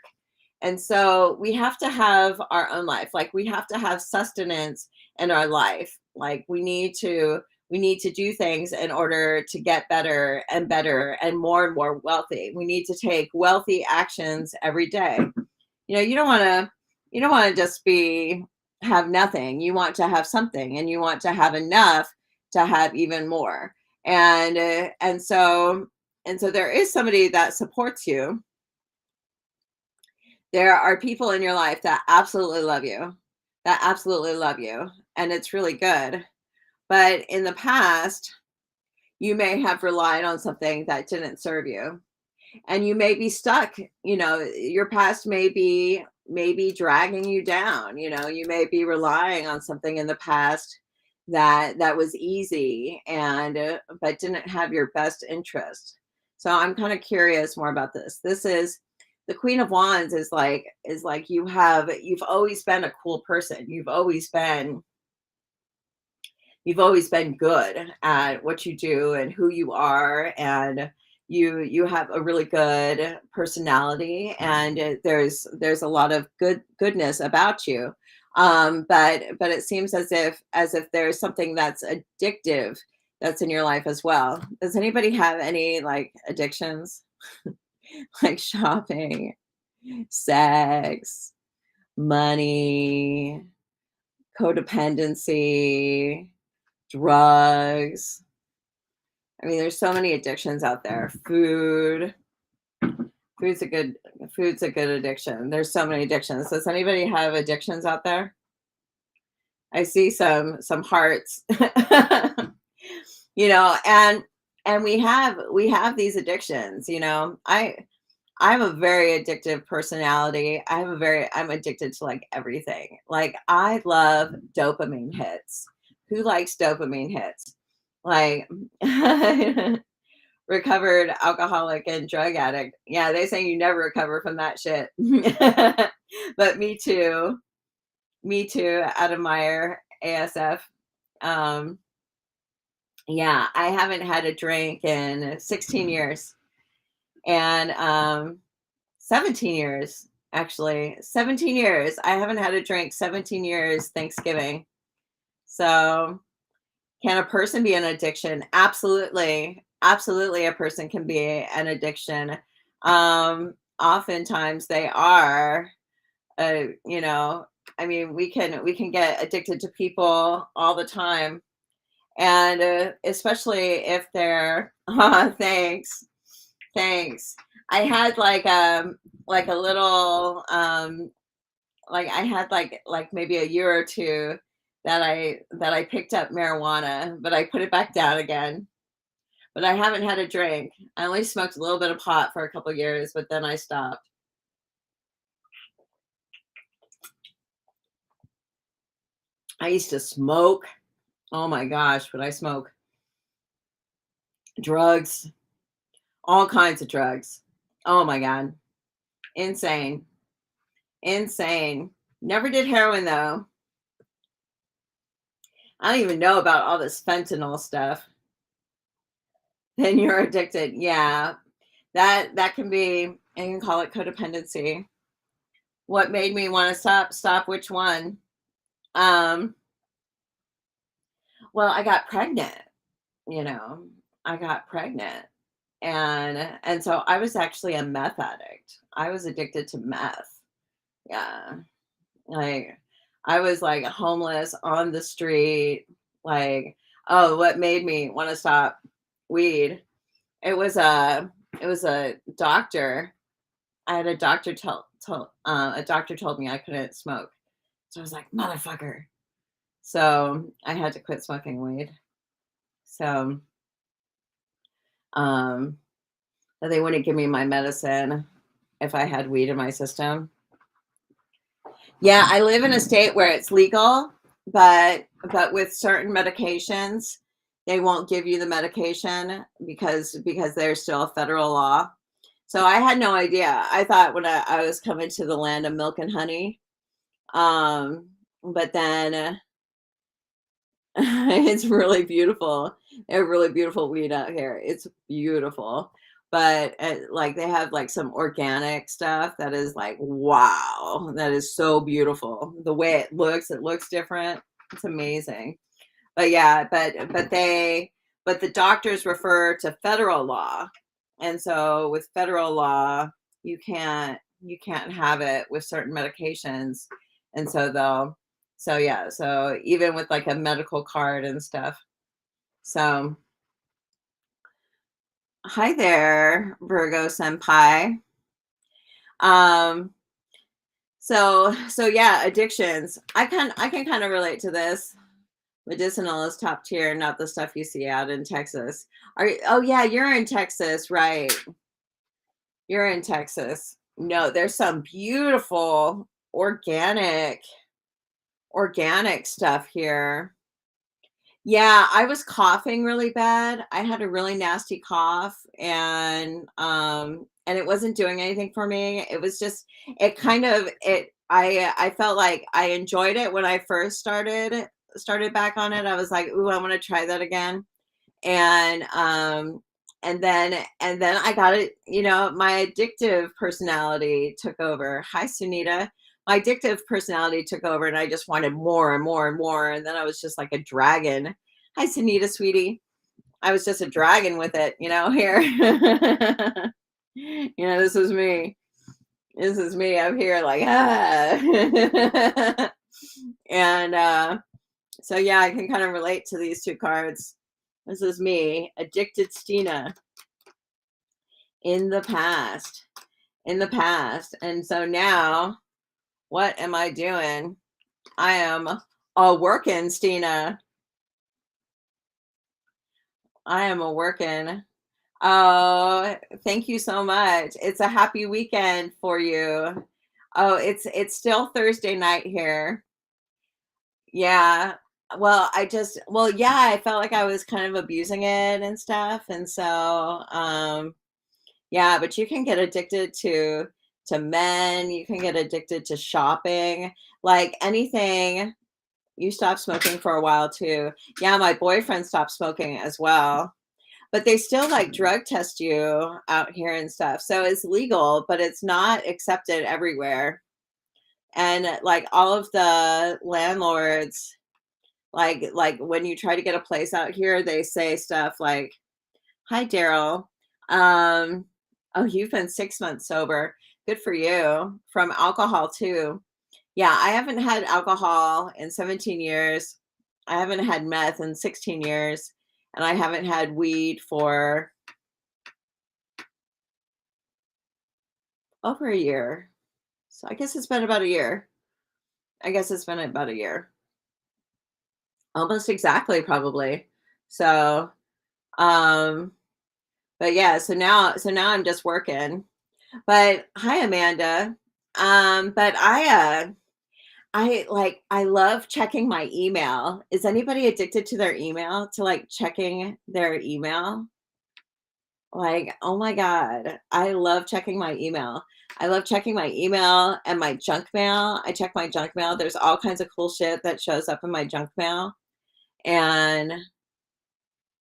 And so we have to have our own life. Like we have to have sustenance in our life. Like we need to do things in order to get better and more wealthy. We need to take wealthy actions every day. You don't want to just be have nothing. You want to have something, and you want to have enough to have even more. And so there is somebody that supports you. There are people in your life that absolutely love you, and it's really good. But in the past, you may have relied on something that didn't serve you, and you may be stuck. Your past may be dragging you down. You may be relying on something in the past that was easy and but didn't have your best interest. So I'm kind of curious more about this. This is the Queen of Wands. Is like you've always been a cool person. You've always been good at what you do and who you are, and you have a really good personality, and there's a lot of goodness about you. But it seems as if there's something that's addictive that's in your life as well. Does anybody have any like addictions? Like shopping, sex, money, codependency, drugs? I mean, there's so many addictions out there. Food's a good addiction. There's so many addictions. Does anybody have addictions out there? I see some hearts. And we have these addictions. I'm a very addictive personality. I'm addicted to like everything. Like I love dopamine hits. Who likes dopamine hits? Like recovered alcoholic and drug addict. Yeah, they say you never recover from that shit. But me too. Me too. Admire ASF. Um, yeah, I haven't had a drink in 16 years. And 17 years, actually. 17 years. I haven't had a drink 17 years Thanksgiving. So can a person be an addiction? Absolutely. Absolutely, a person can be an addiction. Oftentimes they are. Uh, you know, I mean, we can get addicted to people all the time, and especially if they're. Thanks, thanks. I had like a little like I had like maybe a year or two that I picked up marijuana, but I put it back down again. But I haven't had a drink. I only smoked a little bit of pot for a couple years, but then I stopped. I used to smoke. Oh my gosh, would I smoke drugs, all kinds of drugs. Oh my God. Insane. Insane. Never did heroin though. I don't even know about all this fentanyl stuff. Then you're addicted. Yeah. That can be, and you can call it codependency. What made me want to stop which one? Um, well, I got pregnant, you know. I got pregnant. And so I was actually a meth addict. I was addicted to meth. Yeah. Like I was like homeless on the street. Like, oh, what made me want to stop weed? It was a doctor. I had a doctor told me I couldn't smoke. So I was like, motherfucker. So I had to quit smoking weed. So um they wouldn't give me my medicine if I had weed in my system. Yeah, I live in a state where it's legal, but with certain medications, they won't give you the medication because there's still a federal law. So I had no idea. I thought when I was coming to the land of milk and honey, but then it's really beautiful. They have really beautiful weed out here. It's beautiful. But like they have like some organic stuff that is like, wow, that is so beautiful. The way it looks different. It's amazing. But yeah, but the doctors refer to federal law. And so with federal law, you can't have it with certain medications. And so so yeah, so even with like a medical card and stuff. So hi there, Virgo Senpai. Um, so yeah, addictions. I can kind of relate to this. Medicinal is top tier, not the stuff you see out in Texas. Oh yeah, you're in Texas, right? You're in Texas. No, there's some beautiful organic stuff here. Yeah, I was coughing really bad. I had a really nasty cough and it wasn't doing anything for me. It was just it kind of it I felt like I enjoyed it when I first started back on it. I was like, "Ooh, I want to try that again." And and then I got it, you know, my addictive personality took over. Hi Sunita. My addictive personality took over and I just wanted more and more and more. And then I was just like a dragon. Hi Sunita, sweetie. I was just a dragon with it, you know, here. You know, this is me. This is me. I'm here like ah. And so yeah, I can kind of relate to these two cards. This is me, addicted Stina in the past. In the past. And so now, what am I doing? I am a working Stina. I am a working. Oh, thank you so much. It's a happy weekend for you. Oh, it's still Thursday night here. Yeah. Well, yeah, I felt like I was kind of abusing it and stuff. And so, yeah, but you can get addicted to men, you can get addicted to shopping, like anything. You stopped smoking for a while too. Yeah, my boyfriend stopped smoking as well. But they still like drug test you out here and stuff. So it's legal, but it's not accepted everywhere. And like all of the landlords, like when you try to get a place out here, they say stuff like, "Hi, Daryl. Um, oh, you've been 6 months sober. Good for you." From alcohol too. Yeah, I haven't had alcohol in 17 years. I haven't had meth in 16 years, and I haven't had weed for over a year. So I guess it's been about a year. I guess it's been about a year. Almost exactly, probably. So, um, but yeah, so now I'm just working. But hi, Amanda. But I love checking my email. Is anybody addicted to their email, to like checking their email? Like, oh my God, I love checking my email. I love checking my email and my junk mail. I check my junk mail. There's all kinds of cool shit that shows up in my junk mail. And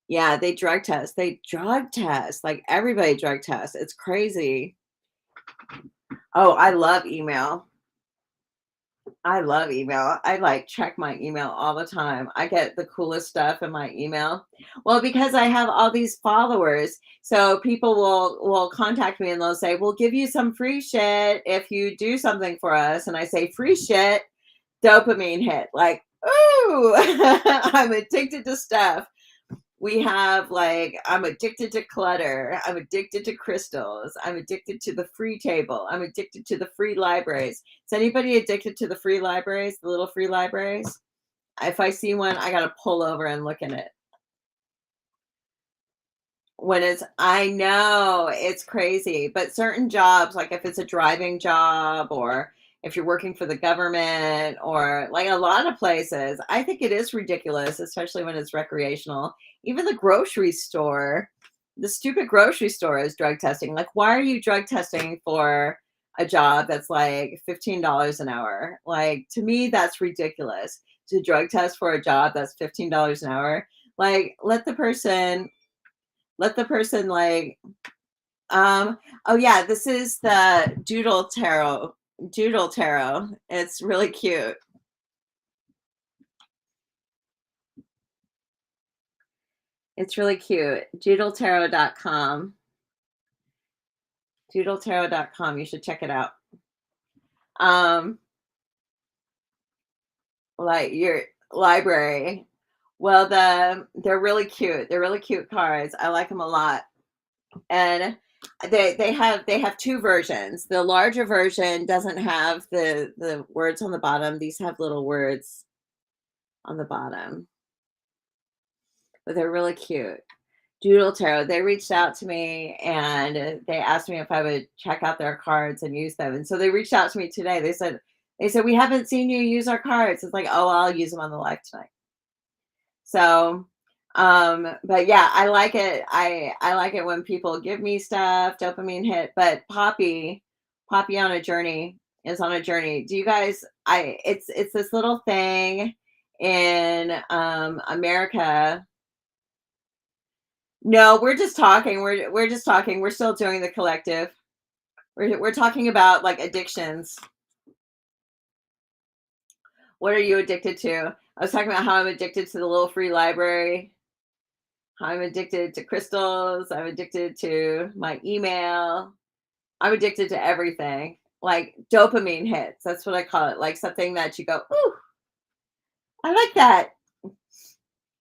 yeah, they drug test. They drug test. Like everybody drug tests. It's crazy. Oh, I love email. I love email. I like check my email all the time. I get the coolest stuff in my email. Well, because I have all these followers, so people will contact me and they'll say, "We'll give you some free shit if you do something for us." And I say, "Free shit." Dopamine hit. Like, ooh, I'm addicted to stuff. We have like, I'm addicted to clutter. I'm addicted to crystals. I'm addicted to the free table. I'm addicted to the free libraries. Is anybody addicted to the free libraries, the little free libraries? If I see one, I got to pull over and look in it. When it's, I know it's crazy, but certain jobs, like if it's a driving job or if you're working for the government or like a lot of places, I think it is ridiculous, especially when it's recreational. Even the grocery store, the stupid grocery store is drug testing. Like, why are you drug testing for a job that's like $15 an hour? Like, to me, that's ridiculous to drug test for a job that's $15 an hour. Like, let the person like, oh yeah, this is the Doodle Tarot. It's really cute. It's really cute. Doodletarot.com. Doodletarot.com. You should check it out. Um, like your library. Well, they're really cute. They're really cute cards. I like them a lot. And they have two versions. The larger version doesn't have the words on the bottom. These have little words on the bottom, but they're really cute. Doodle Tarot, they reached out to me and they asked me if I would check out their cards and use them. And so they reached out to me today. They said we haven't seen you use our cards. It's like, oh, I'll use them on the live tonight. So, but yeah, I like it. I like it when people give me stuff, dopamine hit. But Poppy on a journey is on a journey. Do you guys? It's this little thing in America. No, we're just talking. We're just talking. We're still doing the collective. We're talking about like addictions. What are you addicted to? I was talking about how I'm addicted to the little free library. How I'm addicted to crystals. I'm addicted to my email. I'm addicted to everything. Like dopamine hits. That's what I call it. Like something that you go, ooh, I like that.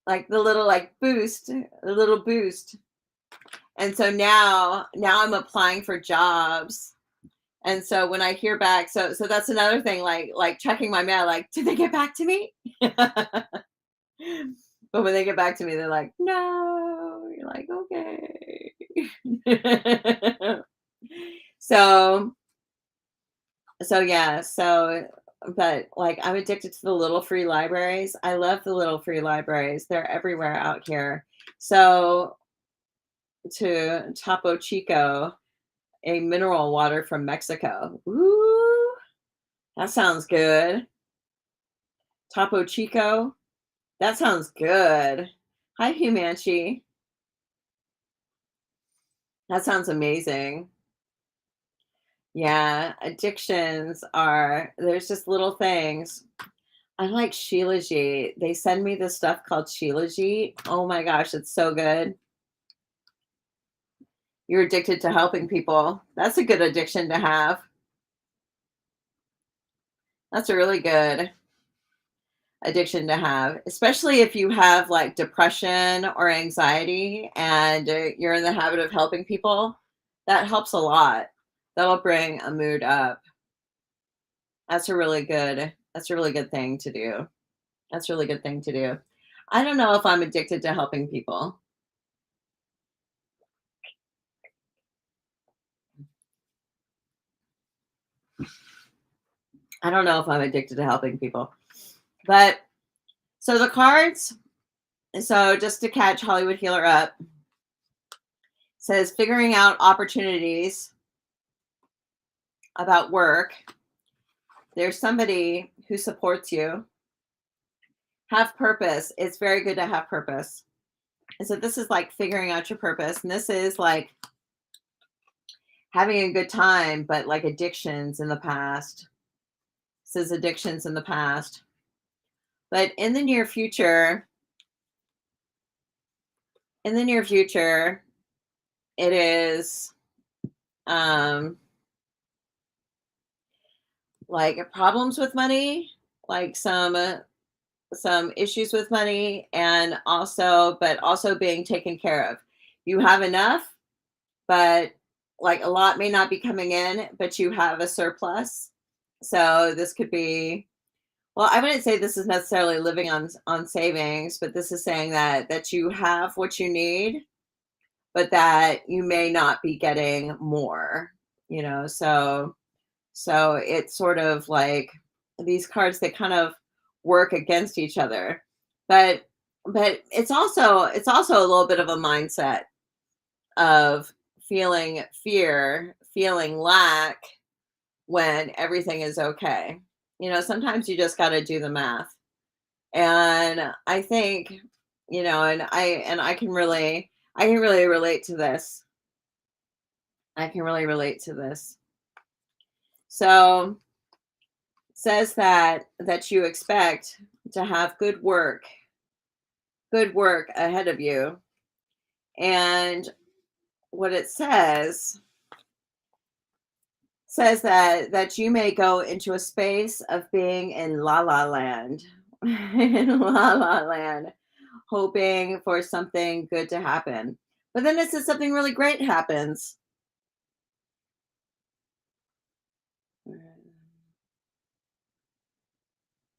Like the little like boost, the little boost. And so now I'm applying for jobs. And so when I hear back, so that's another thing, like checking my mail, like, did they get back to me? But when they get back to me, they're like, no. You're like, okay. so yeah, but like I'm addicted to the little free libraries. I love the little free libraries. They're everywhere out here. So to Topo Chico, a mineral water from Mexico. Ooh, that sounds good. Topo Chico, that sounds good. Hi, Humanchi. That sounds amazing. Yeah, addictions are, there's just little things. I like Shilajit. They send me this stuff called Shilajit. Oh my gosh, it's so good. You're addicted to helping people. That's a good addiction to have. That's a really good addiction to have, especially if you have like depression or anxiety and you're in the habit of helping people. That helps a lot. That'll bring a mood up. That's a really good thing to do. That's a really good thing to do. I don't know if I'm addicted to helping people. I don't know if I'm addicted to helping people. But so the cards, so just to catch Hollywood Healer up, says figuring out opportunities about work. There's somebody who supports you. Have purpose. It's very good to have purpose. And so this is like figuring out your purpose. And this is like having a good time, but like addictions in the past. This is addictions in the past. But in the near future, it is like problems with money, like some issues with money, and also being taken care of. You have enough, but like a lot may not be coming in, but you have a surplus. So this could be, well, I wouldn't say this is necessarily living on savings, but this is saying that you have what you need, but that you may not be getting more, so it's sort of like these cards that kind of work against each other. But it's also a little bit of a mindset of feeling fear, feeling lack when everything is okay. Sometimes you just got to do the math. And I think And I can really relate to this. I can really relate to this. So says that you expect to have good work ahead of you. And what it says that you may go into a space of being in la la land. In la la land, hoping for something good to happen. But then it says something really great happens.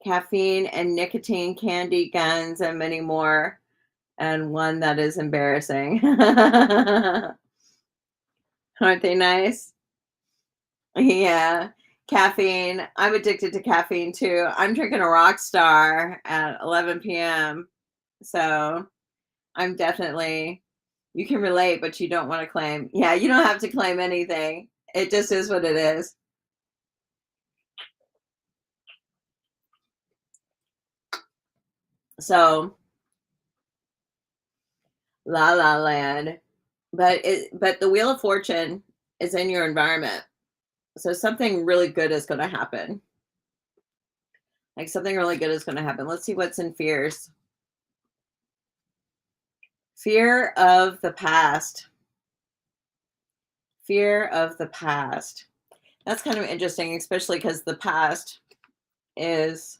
Caffeine and nicotine, candy, guns, and many more. And one that is embarrassing. Aren't they nice? Yeah. Caffeine. I'm addicted to caffeine too. I'm drinking a rock star at 11 p.m. So I'm definitely, you can relate, but you don't want to claim. Yeah, you don't have to claim anything. It just is what it is. So La La Land. But the Wheel of Fortune is in your environment. So something really good is going to happen. Like something really good is going to happen. Let's see what's in fears. Fear of the past. Fear of the past. That's kind of interesting, especially because the past is,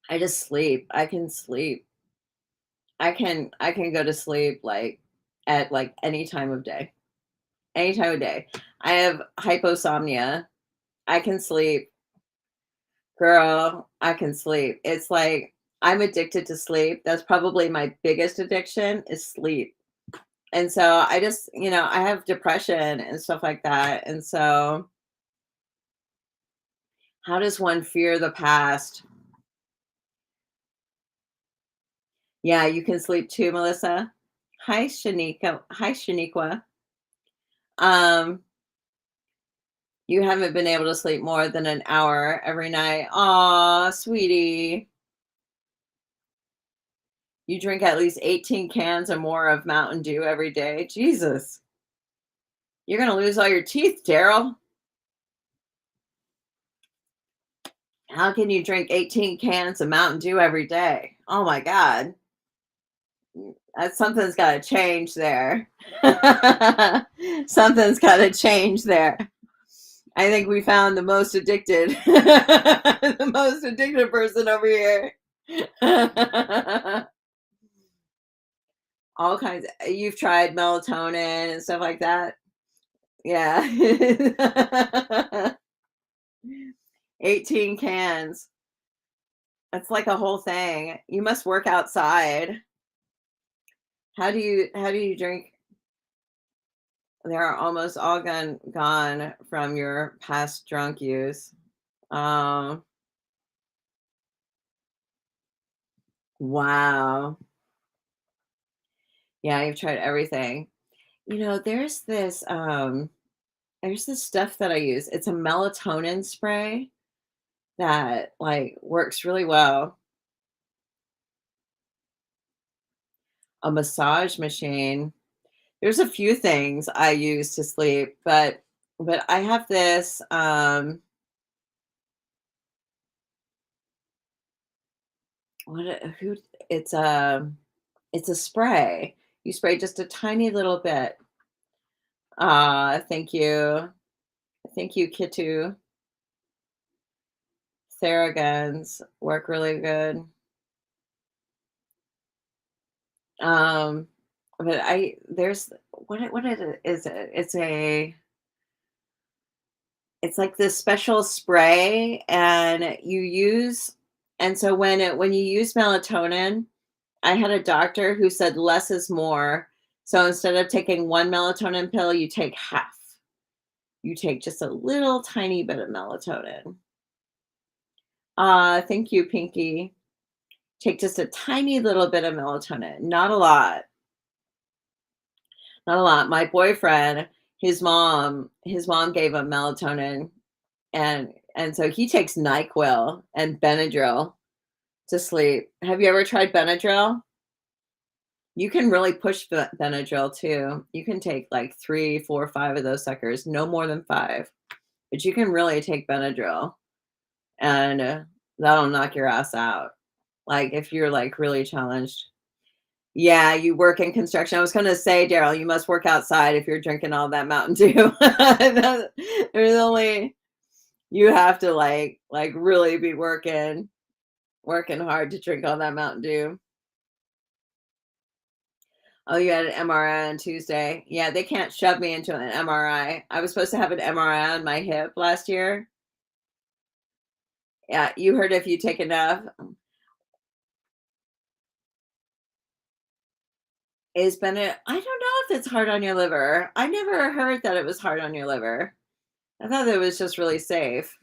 I just sleep. I can sleep. I can go to sleep like at like any time of day. Any time of day. I have hyposomnia. I can sleep. Girl, I can sleep. It's like I'm addicted to sleep. That's probably my biggest addiction is sleep. And so I just, I have depression and stuff like that. And so how does one fear the past? Yeah, you can sleep too, Melissa. Hi, Shanika. Hi, Shaniqua. Um, you haven't been able to sleep more than an hour every night. Aw, sweetie. You drink at least 18 cans or more of Mountain Dew every day. Jesus. You're gonna lose all your teeth, Daryl. How can you drink 18 cans of Mountain Dew every day? Oh my God. Something's got to change there. Something's got to change there. I think we found the most addicted, the most addicted person over here. All kinds. You've tried melatonin and stuff like that. Yeah. 18 cans. That's like a whole thing. You must work outside. How do you drink? They are almost all gone from your past drunk use. Um, wow. Yeah, you've tried everything. There's this stuff that I use. It's a melatonin spray that like works really well. A massage machine. There's a few things I use to sleep, but I have this who it's a spray. You spray just a tiny little bit. Thank you. Thank you, Kitu. Theraguns work really good. Um, but there's what is it? It's like this special spray, and so when you use melatonin, I had a doctor who said less is more. So instead of taking one melatonin pill, you take half. You take just a little tiny bit of melatonin. Thank you, Pinky. Take just a tiny little bit of melatonin, not a lot. Not a lot. My boyfriend, his mom gave him melatonin, and so he takes NyQuil and Benadryl. to sleep. Have you ever tried Benadryl? You can really push Benadryl too. You can take like 3, 4, 5 of those suckers, no more than 5. But you can really take Benadryl and that'll knock your ass out. Like if you're like really challenged. Yeah, you work in construction. I was gonna say, Daryl, you must work outside if you're drinking all that Mountain Dew. There's only you have to like really be working hard to drink all that Mountain Dew. Oh, you had an MRI on Tuesday. Yeah, they can't shove me into an MRI. I was supposed to have an MRI on my hip last year. Yeah, you heard if you take enough. Is Bennett I don't know if it's hard on your liver. I never heard that it was hard on your liver. I thought it was just really safe.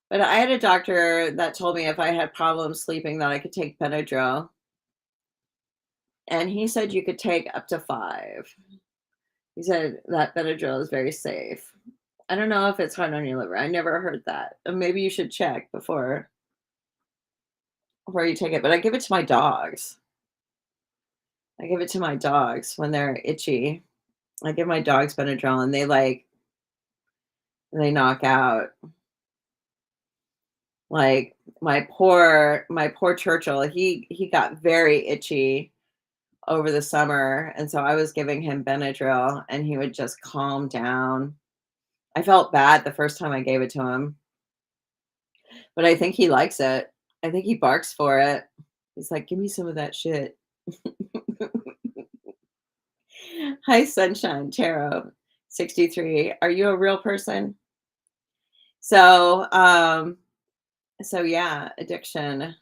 But I had a doctor that told me if I had problems sleeping that I could take Benadryl, and he said you could take up to 5. He said that Benadryl is very safe. I don't know if it's hard on your liver. I never heard that. Maybe you should check before you take it, but I give it to my dogs. I give it to my dogs when they're itchy. I give my dogs Benadryl and they knock out. Like my poor Churchill, he got very itchy over the summer, and so I was giving him Benadryl and he would just calm down. I felt bad the first time I gave it to him, but I think he likes it. I think he barks for it. He's like, "Give me some of that shit." Hi, Sunshine Tarot 63. Are you a real person? So, so yeah, addiction.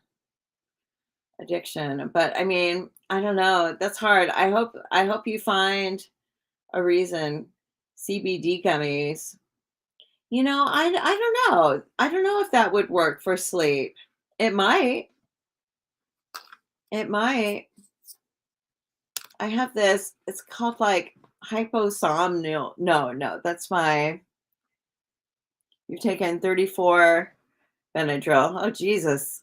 But I mean, I don't know. That's hard. I hope you find a reason. CBD gummies. I don't know. I don't know if that would work for sleep. It might. It might. I have this. It's called like hyposomnol. No, no, that's my. You've taken 34 Benadryl. Oh Jesus.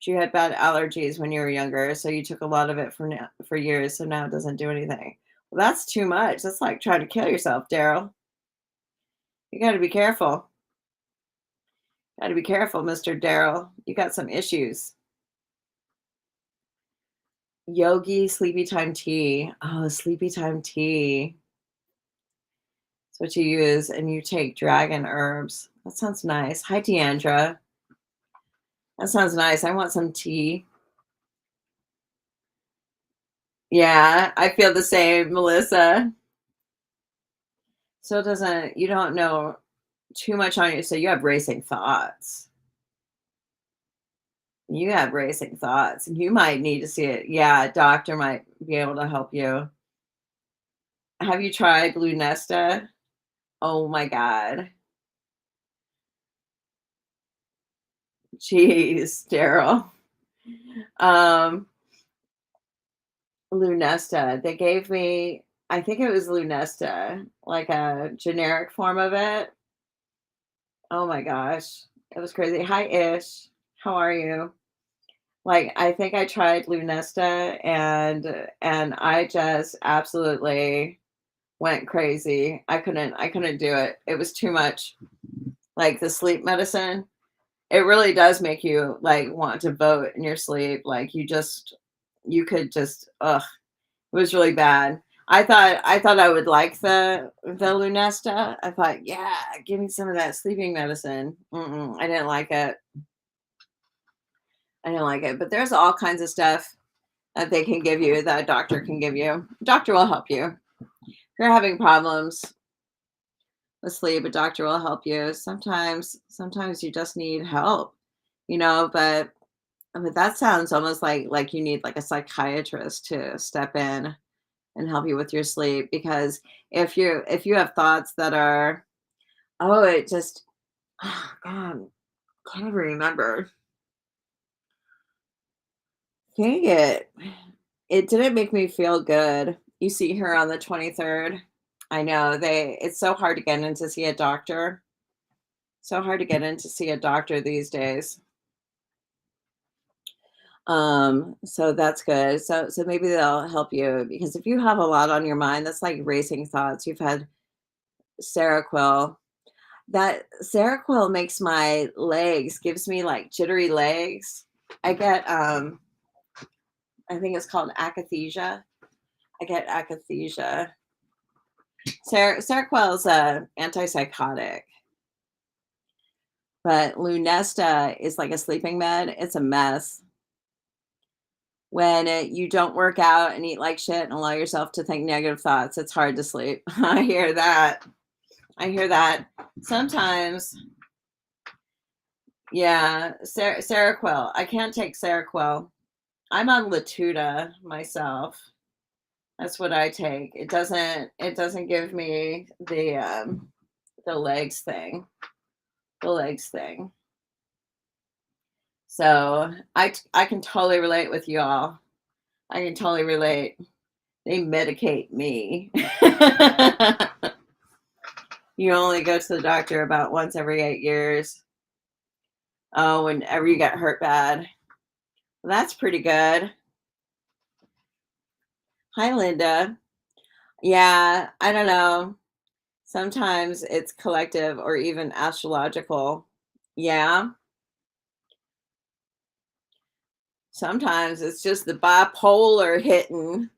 You had bad allergies when you were younger, so you took a lot of it for years, so now it doesn't do anything. Well, that's too much. That's like trying to kill yourself, Daryl. You got to be careful. Got to be careful, Mr. Daryl. You got some issues. Yogi Sleepy Time Tea. Oh, Sleepy Time Tea. That's what you use, and you take dragon herbs. That sounds nice. Hi, Deandra. That sounds nice. I want some tea. Yeah, I feel the same, Melissa. So it doesn't, you don't know too much on you. So you have racing thoughts. You have racing thoughts, and you might need to see it. Yeah, a doctor might be able to help you. Have you tried Lunesta? Oh my God. Jeez, Daryl. Um, Lunesta. They gave me, I think it was Lunesta, like a generic form of it. Oh my gosh. It was crazy. Hi, Ish. How are you? Like, I think I tried Lunesta and I just absolutely went crazy. I couldn't do it. It was too much. Like the sleep medicine, it really does make you like want to vote in your sleep. Like you could just ugh, it was really bad. I thought I would like the Lunesta. I thought, yeah, give me some of that sleeping medicine. I didn't like it. I didn't like it. But there's all kinds of stuff that they can give you that a doctor can give you. A doctor will help you. If you're having problems with sleep, a doctor will help you. Sometimes you just need help, but that sounds almost like you need like a psychiatrist to step in and help you with your sleep because if you have thoughts that are oh it just oh god can't even remember dang it didn't make me feel good. You see her on the 23rd. I know it's so hard to get in to see a doctor. So hard to get in to see a doctor these days. So that's good. So maybe they'll help you because if you have a lot on your mind, that's like racing thoughts. You've had Seroquel. That Seroquel makes my legs, gives me like jittery legs. I get I think it's called akathisia. I get akathisia. Seroquel is a antipsychotic, but Lunesta is like a sleeping med. It's a mess. When you don't work out and eat like shit and allow yourself to think negative thoughts, it's hard to sleep. I hear that. I hear that. Sometimes, yeah, Seroquel. I can't take Seroquel. I'm on Latuda myself. That's what I take. It doesn't give me the legs thing. The legs thing. So I can totally relate with y'all. I can totally relate. They medicate me. You only go to the doctor about once every 8 years. Oh, whenever you get hurt bad. Well, that's pretty good. Hi, Linda. Yeah, I don't know. Sometimes it's collective or even astrological. Yeah. Sometimes it's just the bipolar hitting.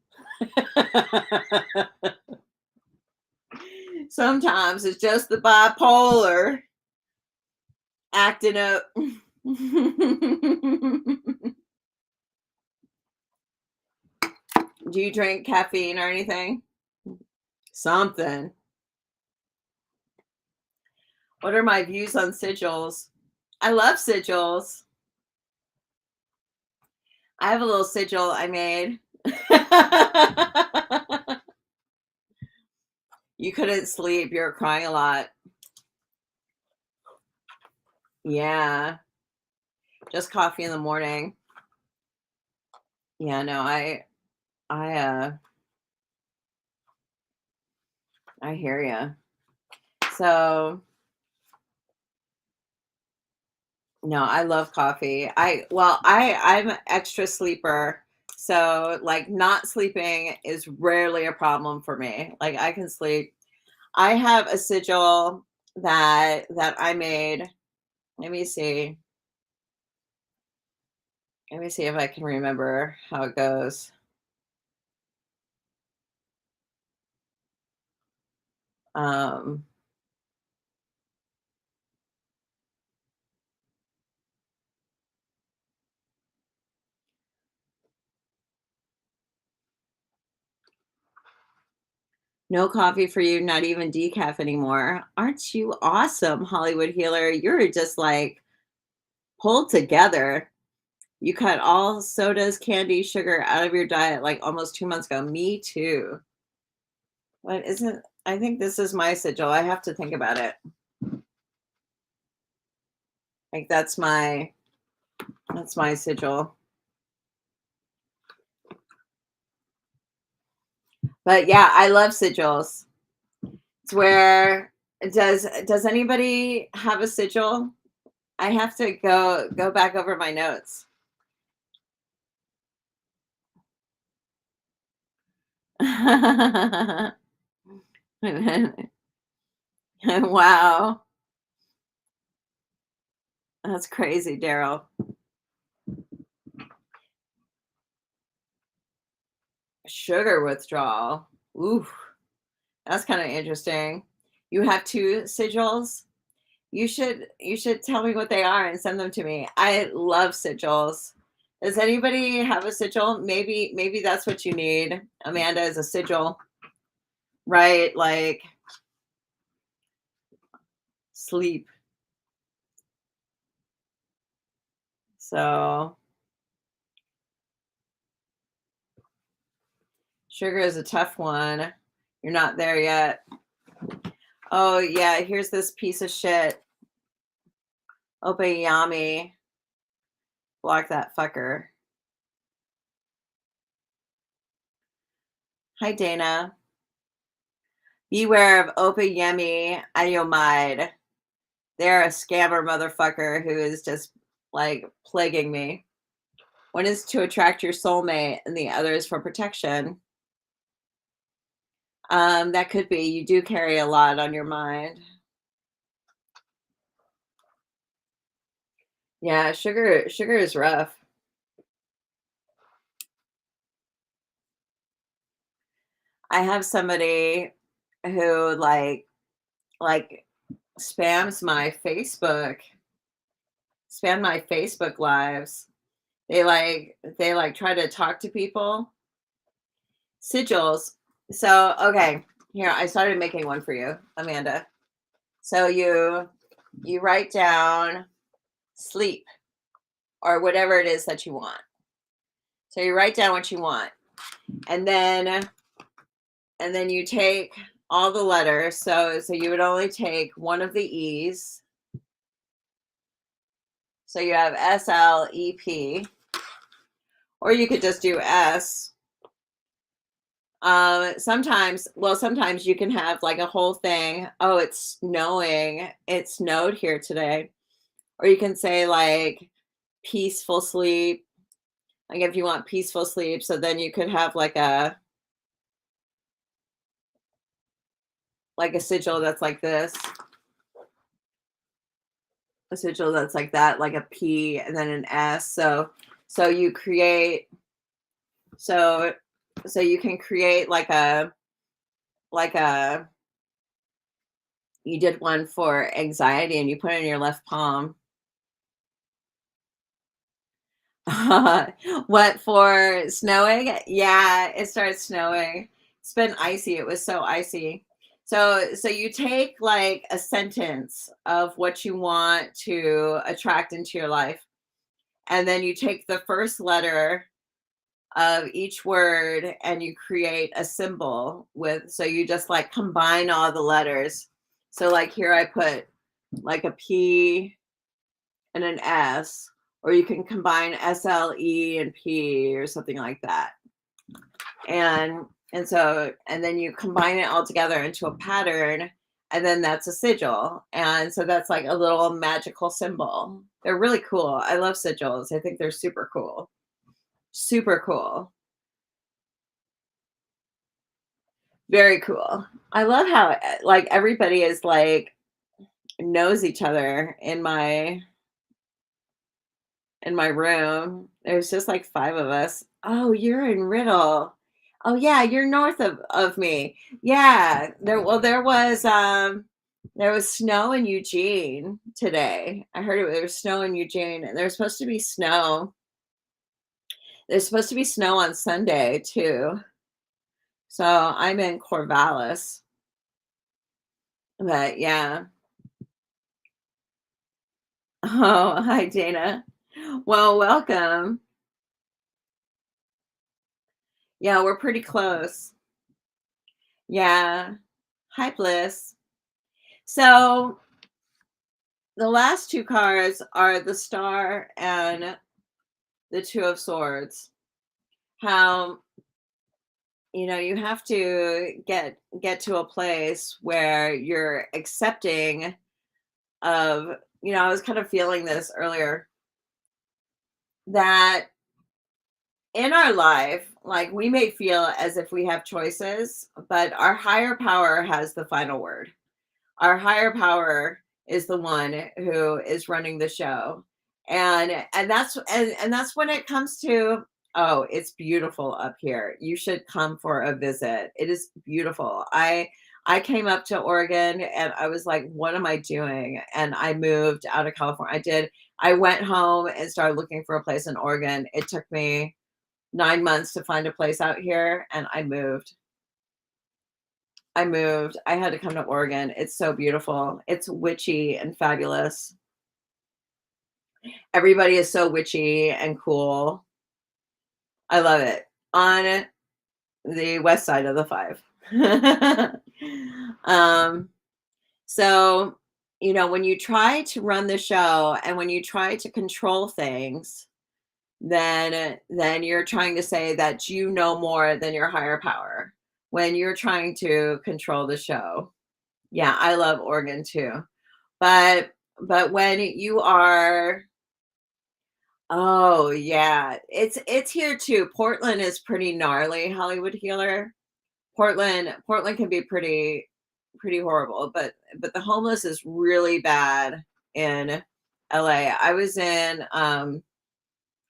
Sometimes it's just the bipolar acting up. Do you drink caffeine or anything? Something. What are my views on sigils? I love sigils. I have a little sigil I made. You couldn't sleep. You were crying a lot. Yeah. Just coffee in the morning. Yeah, no, I I hear you. So, no, I love coffee. I'm an extra sleeper. So, like not sleeping is rarely a problem for me. Like I can sleep. I have a sigil that I made. Let me see. Let me see if I can remember how it goes. Um, no coffee for you, not even decaf anymore. Aren't you awesome, Hollywood Healer? You're just like pulled together. You cut all sodas, candy, sugar out of your diet like almost 2 months ago. Me too. What isn't, I think this is my sigil. I have to think about it. Like that's my sigil. But yeah, I love sigils. It's where does anybody have a sigil? I have to go back over my notes. Wow. That's crazy, Daryl. Sugar withdrawal. Ooh, that's kind of interesting. You have two sigils. You should tell me what they are and send them to me. I love sigils. Does anybody have a sigil? Maybe that's what you need. Amanda is a sigil, right? Like sleep. So sugar is a tough one. You're not there yet. Oh yeah, here's this piece of shit. Opeyami. Block that fucker. Hi Dana. Beware of Opeyemi Ayomide. They're a scammer motherfucker who is just like plaguing me. One is to attract your soulmate, and the other is for protection. That could be. You do carry a lot on your mind. Yeah, sugar is rough. I have somebody who like spams my Facebook lives. They try to talk to people. Sigils. So, okay, here I started making one for you, Amanda. So you write down sleep or whatever it is that you want. So you write down what you want. And then you take all the letters. So you would only take one of the E's. So you have SLEP, or you could just do S. Sometimes you can have like a whole thing. Oh, it's snowing. It snowed here today. Or you can say like peaceful sleep. Like if you want peaceful sleep, so then you could have like a sigil that's like this, a sigil that's like that, like a P and then an S. So you create so so you can create like a you did one for anxiety and you put it in your left palm. What for snowing? Yeah, it started snowing. It's been icy. It was so icy. So you take like a sentence of what you want to attract into your life, and then you take the first letter of each word and you create a symbol with, so you just like combine all the letters. So like here I put like a P and an S, or you can combine SLE and P or something like that. And then you combine it all together into a pattern, and then that's a sigil. And so that's like a little magical symbol. They're really cool. I love sigils. I think they're super cool. Super cool. Very cool. I love how like everybody is like knows each other in my room. There's just like 5 of us. Oh, you're in Riddle. Oh yeah, you're north of me. Yeah. There was snow in Eugene today. I heard there was snow in Eugene, and there's supposed to be snow. There's supposed to be snow on Sunday too. So I'm in Corvallis. But yeah. Oh, hi Dana. Well, welcome. Yeah, we're pretty close. Yeah. Hi Bliss. So the last 2 cards are the Star and the Two of Swords. How, you have to get to a place where you're accepting of, I was kind of feeling this earlier, that in our life, like we may feel as if we have choices, but our higher power has the final word. Our higher power is the one who is running the show. And that's when it comes to, oh, it's beautiful up here. You should come for a visit. It is beautiful. I came up to Oregon and I was like, what am I doing? And I moved out of California. I went home and started looking for a place in Oregon. It took me 9 months to find a place out here, and I moved. I had to come to Oregon. It's so beautiful. It's witchy and fabulous. Everybody is so witchy and cool. I love it. On the west side of the 5. um, so, when you try to run the show and when you try to control things, then you're trying to say that you know more than your higher power when you're trying to control the show. Yeah, I love Oregon too. But when you are Oh, yeah. It's here too. Portland is pretty gnarly, Hollywood Healer. Portland can be pretty horrible, but the homeless is really bad in LA. I was in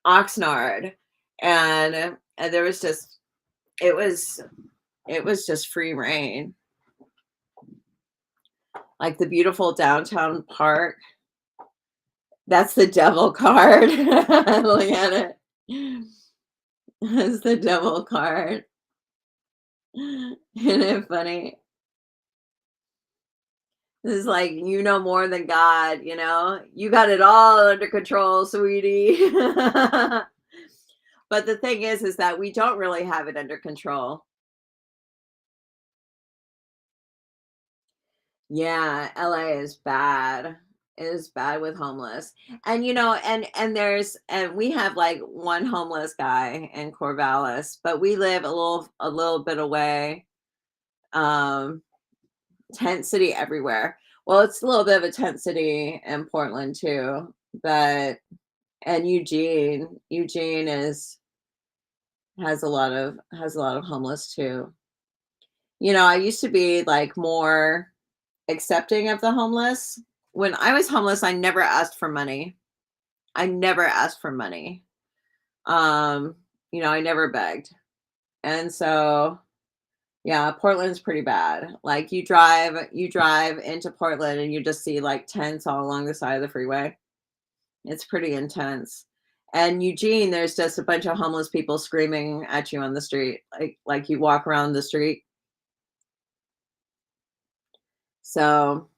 Oxnard, and there was just it was it was just free reign. Like the beautiful downtown park. That's the devil card. Look at it. That's the devil card. Isn't it funny? This is like, you know more than God, you know? You got it all under control, sweetie. But the thing is that we don't really have it under control. Yeah, LA is bad. It is bad with homeless. And and we have like one homeless guy in Corvallis, but we live a little bit away. Um Tent city everywhere. Well, it's a little bit of a tent city in Portland too, but and Eugene is has a lot of homeless too. I used to be like more accepting of the homeless. When I was homeless, I never asked for money. I never asked for money. Um, I never begged. And so, yeah, Portland's pretty bad. Like you drive into Portland and you just see like tents all along the side of the freeway. It's pretty intense. And Eugene, there's just a bunch of homeless people screaming at you on the street. Like you walk around the street. So,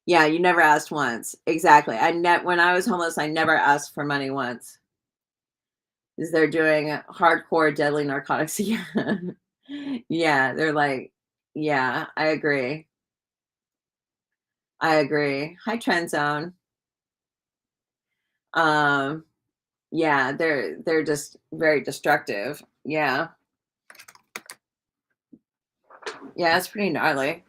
yeah, you never asked once. Exactly. When I was homeless, I never asked for money once. Is they're doing hardcore deadly narcotics. Yeah. Yeah, they're like, yeah, I agree. I agree. Hi, Trend Zone. Um, yeah, they're just very destructive. Yeah. Yeah, it's pretty gnarly.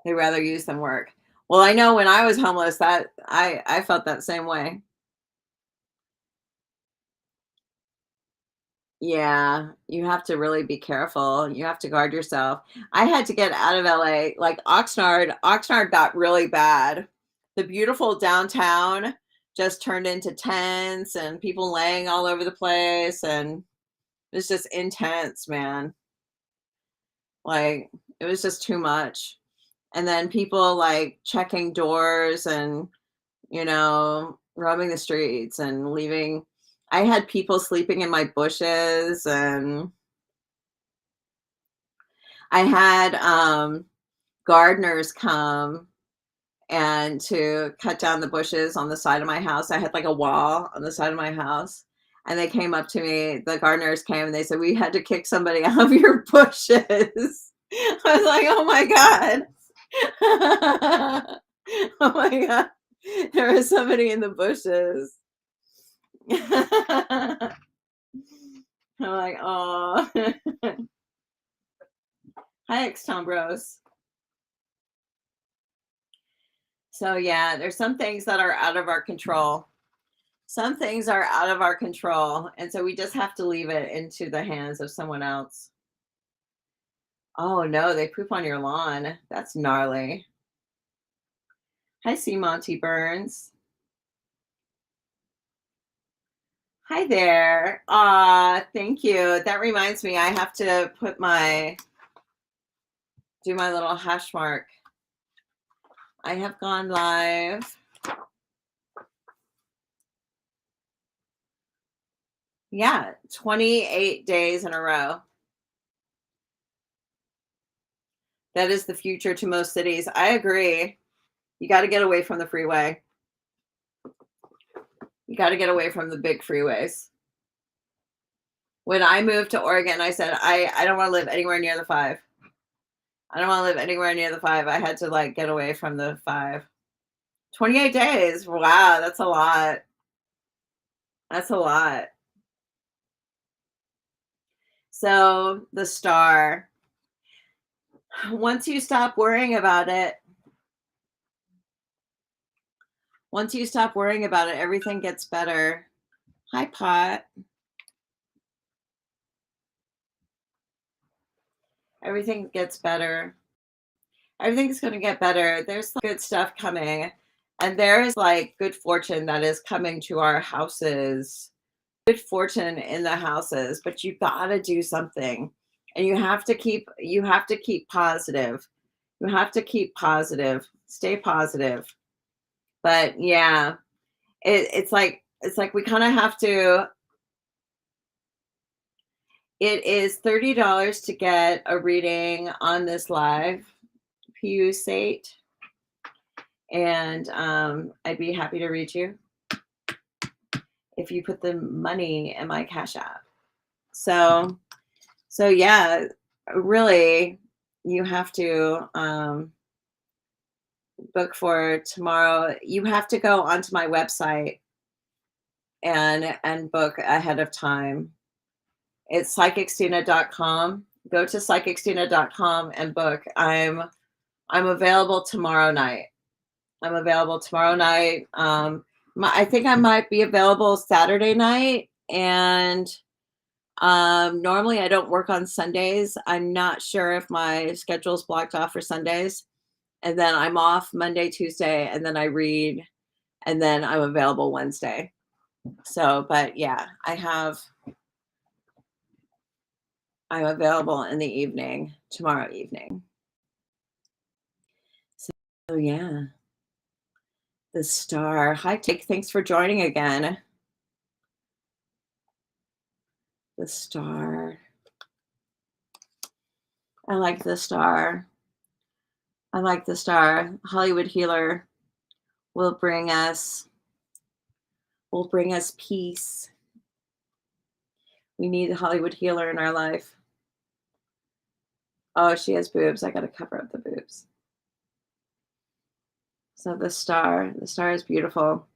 They rather use than work. Well, I know when I was homeless that I felt that same way. Yeah, you have to really be careful. You have to guard yourself. I had to get out of LA. Like Oxnard got really bad. The beautiful downtown just turned into tents and people laying all over the place, and it was just intense, man. Like it was just too much. And then people like checking doors and roaming the streets and leaving. I had people sleeping in my bushes, and I had gardeners come and to cut down the bushes on the side of my house. I had like a wall on the side of my house. And they came up to me, the gardeners came and they said, "We had to kick somebody out of your bushes." I was like, "Oh my God." Oh my God. There was somebody in the bushes. I'm like, "Oh." Hi, X Tom Bros. So yeah, there's some things that are out of our control. Some things are out of our control, and so we just have to leave it into the hands of someone else. Oh no, they poop on your lawn. That's gnarly. Hi, C. Monty Burns. Hi there. Thank you. That reminds me, I have to do my little hash mark. I have gone live. Yeah, 28 days in a row. That is the future to most cities. I agree. You got to get away from the freeway. You got to get away from the big freeways. When I moved to Oregon, I said, I don't want to live anywhere near the five. I don't want to live anywhere near the five. I had to like get away from the five. 28 days. Wow, that's a lot. That's a lot. So the star, once you stop worrying about it, Once you stop worrying about it, everything gets better. Hi, Pot. Everything gets better. Everything's going to get better. There's good stuff coming. And there is like good fortune that is coming to our houses. Good fortune in the houses, but you got to do something. And you have to keep positive. You have to keep positive. Stay positive. But yeah, it's like we kind of have to. It is $30 to get a reading on this live PU Sate, and I'd be happy to read you if you put the money in my Cash App. So yeah, really, you have to book for tomorrow. You have to go onto my website and book ahead of time. It's psychicstina.com. Go to psychicstina.com and book. I'm available tomorrow night. I'm available tomorrow night. I think I might be available Saturday night, and normally I don't work on Sundays. I'm not sure if my schedule's blocked off for Sundays. And then I'm off Monday, Tuesday, and then I read, and then I'm available Wednesday. So, but yeah, I'm available in the evening, tomorrow evening. So yeah. The star. Hi, Tick. Thanks for joining again. The star. I like the star. I like the star. Hollywood healer will bring us peace. We need a Hollywood healer in our life. Oh, she has boobs. I got to cover up the boobs. So the star is beautiful.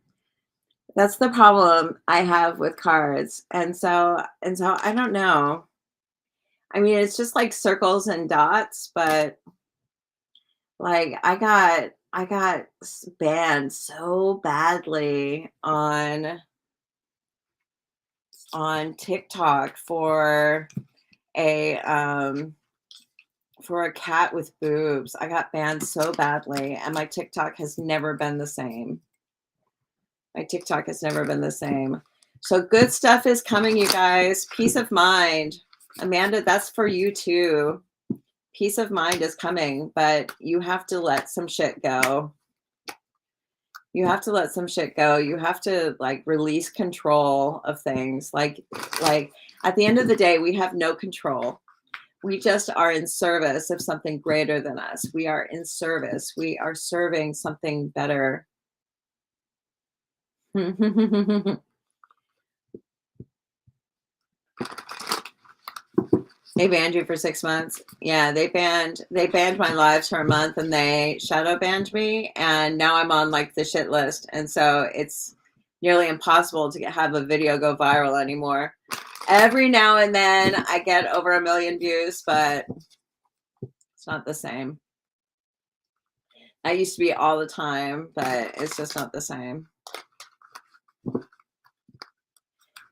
That's the problem I have with cards. And so I don't know. I mean, it's just like circles and dots, but like I got banned so badly on TikTok for a cat with boobs. I got banned so badly, and my TikTok has never been the same. My TikTok has never been the same. So good stuff is coming, you guys. Peace of mind. Amanda, that's for you too. Peace of mind is coming, but you have to let some shit go. You have to let some shit go. You have to like release control of things. Like at the end of the day, we have no control. We just are in service of something greater than us. We are in service. We are serving something better. They banned you for 6 months. Yeah, they banned my lives for a month, and they shadow banned me, and now I'm on like the shit list, and so it's nearly impossible to have a video go viral anymore. Every now and then I get over 1 million views, but it's not the same. I used to be all the time, but it's just not the same.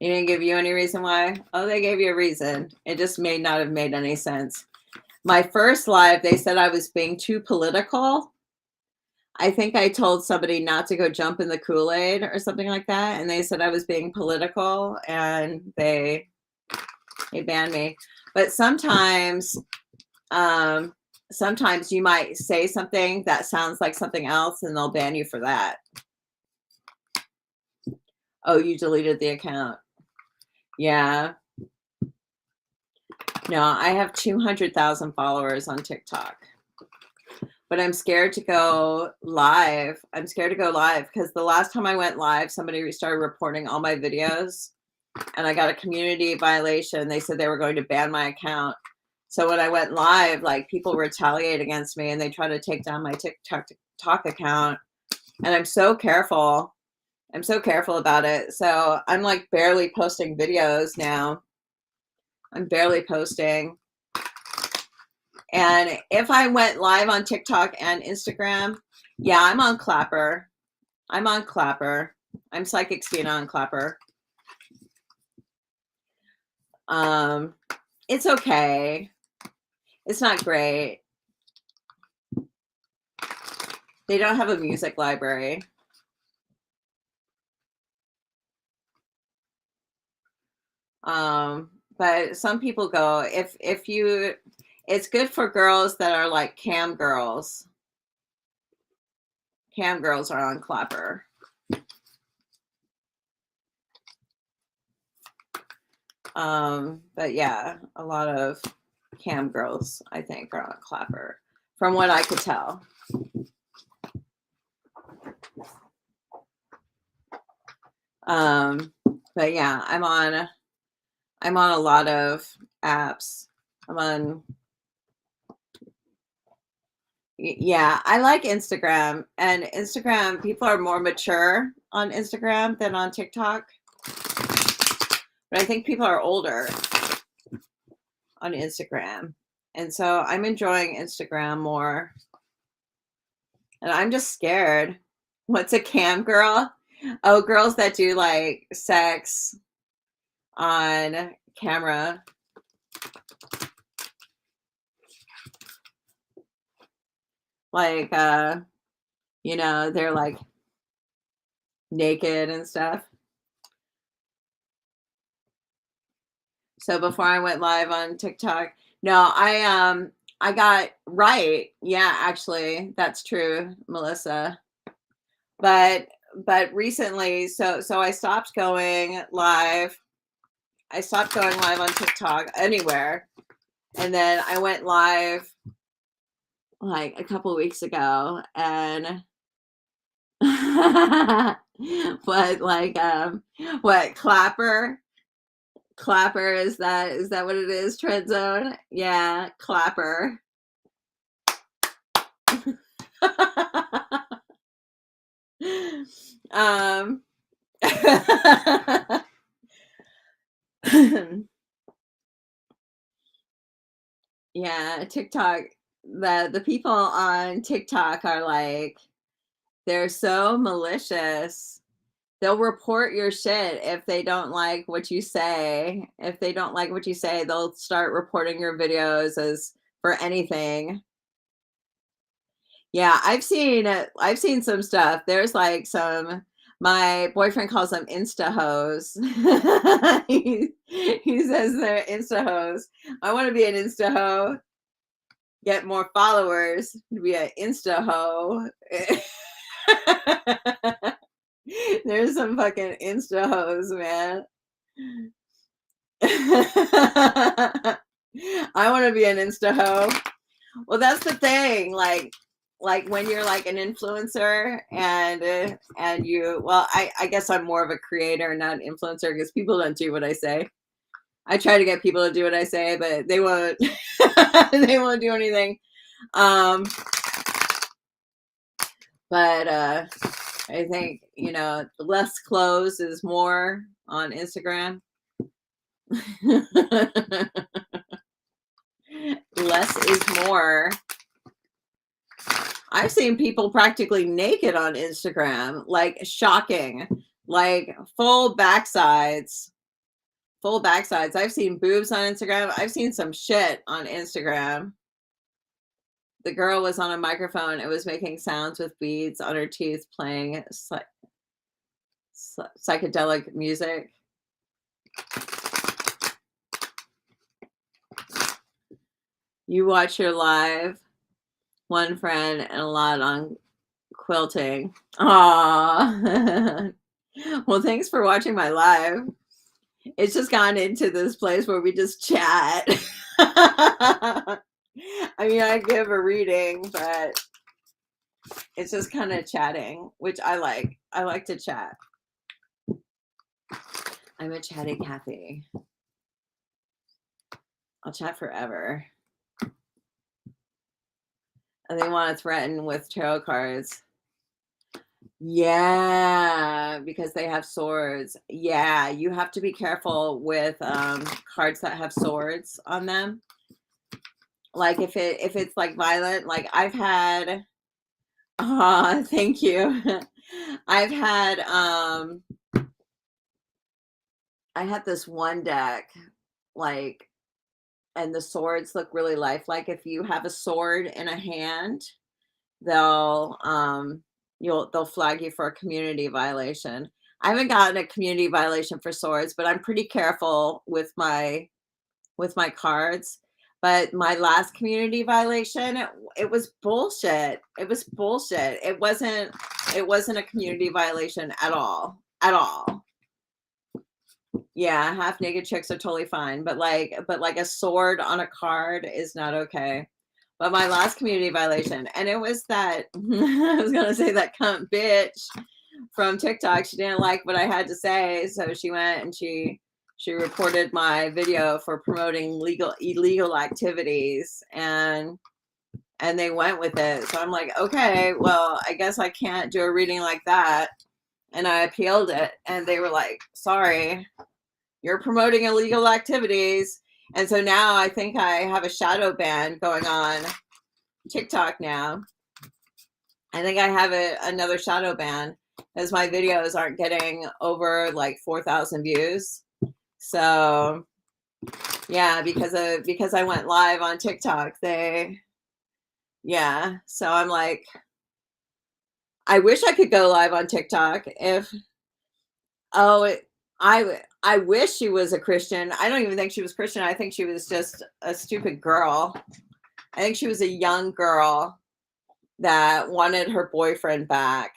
They didn't give you any reason why? Oh, they gave you a reason. It just may not have made any sense. My first live, they said I was being too political. I think I told somebody not to go jump in the Kool-Aid or something like that, and they said I was being political, and they banned me. But sometimes you might say something that sounds like something else, and they'll ban you for that. Oh, you deleted the account. Yeah. No, I have 200,000 followers on TikTok. But I'm scared to go live. I'm scared to go live because the last time I went live, somebody started reporting all my videos, and I got a community violation. They said they were going to ban my account. So when I went live, like people retaliate against me, and they try to take down my TikTok account. And I'm so careful. I'm so careful about it. So I'm like barely posting videos now. I'm barely posting. And if I went live on TikTok and Instagram, yeah, I'm on Clapper. I'm on Clapper. I'm Psychic Stina on Clapper. It's okay. It's not great. They don't have a music library. But some people go, if you, it's good for girls that are like cam girls. Cam girls are on Clapper. But yeah, a lot of cam girls, I think, are on Clapper, from what I could tell. But yeah, I'm on a lot of apps. Yeah, I like Instagram, and Instagram, people are more mature on Instagram than on TikTok. But I think people are older on Instagram. And so I'm enjoying Instagram more. And I'm just scared. What's a cam girl? Oh, girls that do like sex on camera. Like they're like naked and stuff. So before I went live on TikTok, no, I got right. Yeah, actually, that's true, Melissa. But recently, so I stopped going live. I stopped going live on TikTok anywhere. And then I went live like a couple weeks ago, and what, like what, Clapper? Clapper, is that what it is? Trend Zone? Yeah, Clapper. um yeah, TikTok, the people on TikTok are like, they're so malicious. They'll report your shit if they don't like what you say. If they don't like what you say, they'll start reporting your videos as for anything. Yeah, I've seen some stuff. There's like some, my boyfriend calls them insta hoes. He says they're insta hoes. I want to be an insta hoe, get more followers, to be an insta hoe. There's some fucking insta hoes, man. I want to be an insta hoe. Well, that's the thing. Like when you're like an influencer, and you, well, I guess I'm more of a creator, not an influencer, because people don't do what I say. I try to get people to do what I say, but they won't. They won't do anything. But I think, less clothes is more on Instagram. Less is more. I've seen people practically naked on Instagram, like shocking, like full backsides. Full backsides. I've seen boobs on Instagram. I've seen some shit on Instagram. The girl was on a microphone. It was making sounds with beads on her teeth, playing psychedelic music. You watch your live, one friend, and a lot on quilting. Aww. Well, thanks for watching my live. It's just gone into this place where we just chat. I mean, I give a reading, but it's just kind of chatting, which I like. I like to chat. I'm a chatty Cathy. I'll chat forever. And they want to threaten with tarot cards. Yeah, because they have swords. Yeah, you have to be careful with cards that have swords on them. Like if it's like violent, like I've had Thank you. I've had I had this one deck, like, and the swords look really lifelike. If you have a sword in a hand, they'll they'll flag you for a community violation. I haven't gotten a community violation for swords, but I'm pretty careful with my cards. But my last community violation, it was bullshit. It was bullshit. It wasn't a community violation at all. At all. Yeah, half naked chicks are totally fine, but like a sword on a card is not okay. But my last community violation, and it was that I was gonna say that cunt bitch from TikTok. She didn't like what I had to say, so she went and she reported my video for promoting illegal activities, and they went with it. So I'm like, okay, well, I guess I can't do a reading like that. And I appealed it, and they were like, sorry, you're promoting illegal activities. And so now I think I have a shadow ban going on TikTok now. I think I have another shadow ban as my videos aren't getting over like 4,000 views. So yeah, because I went live on TikTok, yeah. So I'm like, I wish I could go live on TikTok if oh it, I wish she was a Christian. I don't even think she was Christian. I think she was just a stupid girl. I think she was a young girl that wanted her boyfriend back.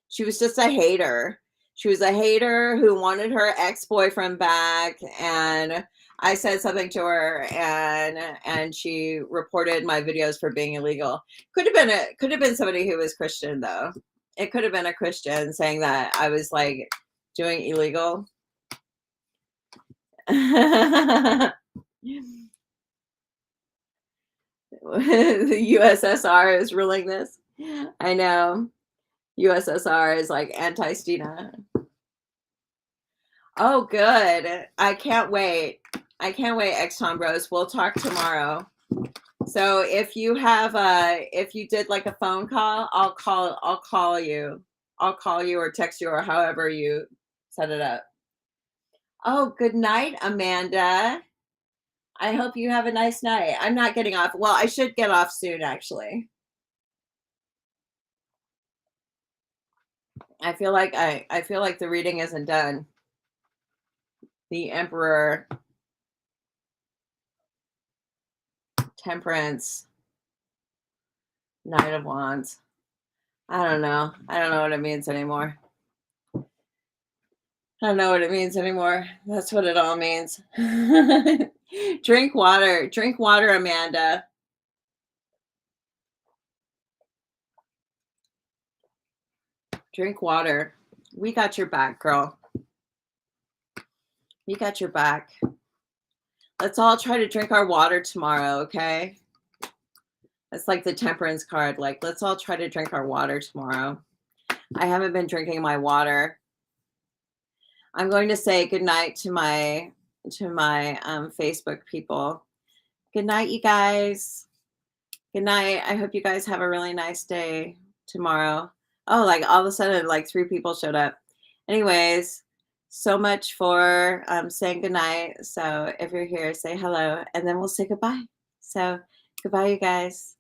She was just a hater. She was a hater who wanted her ex-boyfriend back, and I said something to her, and she reported my videos for being illegal. Could have been somebody who was Christian though. It could have been a Christian saying that I was like doing illegal. The USSR is ruling this. I know. USSR is like anti-Stina. Oh, good. I can't wait. I can't wait, X Tom Bros. We'll talk tomorrow. So if you did like a phone call, I'll call you. I'll call you or text you or however you set it up. Oh, good night, Amanda. I hope you have a nice night. I'm not getting off. Well, I should get off soon, actually. I feel like the reading isn't done. The Emperor, Temperance, Knight of Wands. I don't know. I don't know what it means anymore. I don't know what it means anymore. That's what it all means. Drink water. Drink water, Amanda. Drink water. We got your back, girl. We got your back. Let's all try to drink our water tomorrow, okay? That's like the temperance card. Like, let's all try to drink our water tomorrow. I haven't been drinking my water. I'm going to say goodnight to my Facebook people. Good night, you guys. Good night. I hope you guys have a really nice day tomorrow. Oh, like all of a sudden, like 3 people showed up. Anyways, so much for saying goodnight. So if you're here, say hello, and then we'll say goodbye. So goodbye, you guys.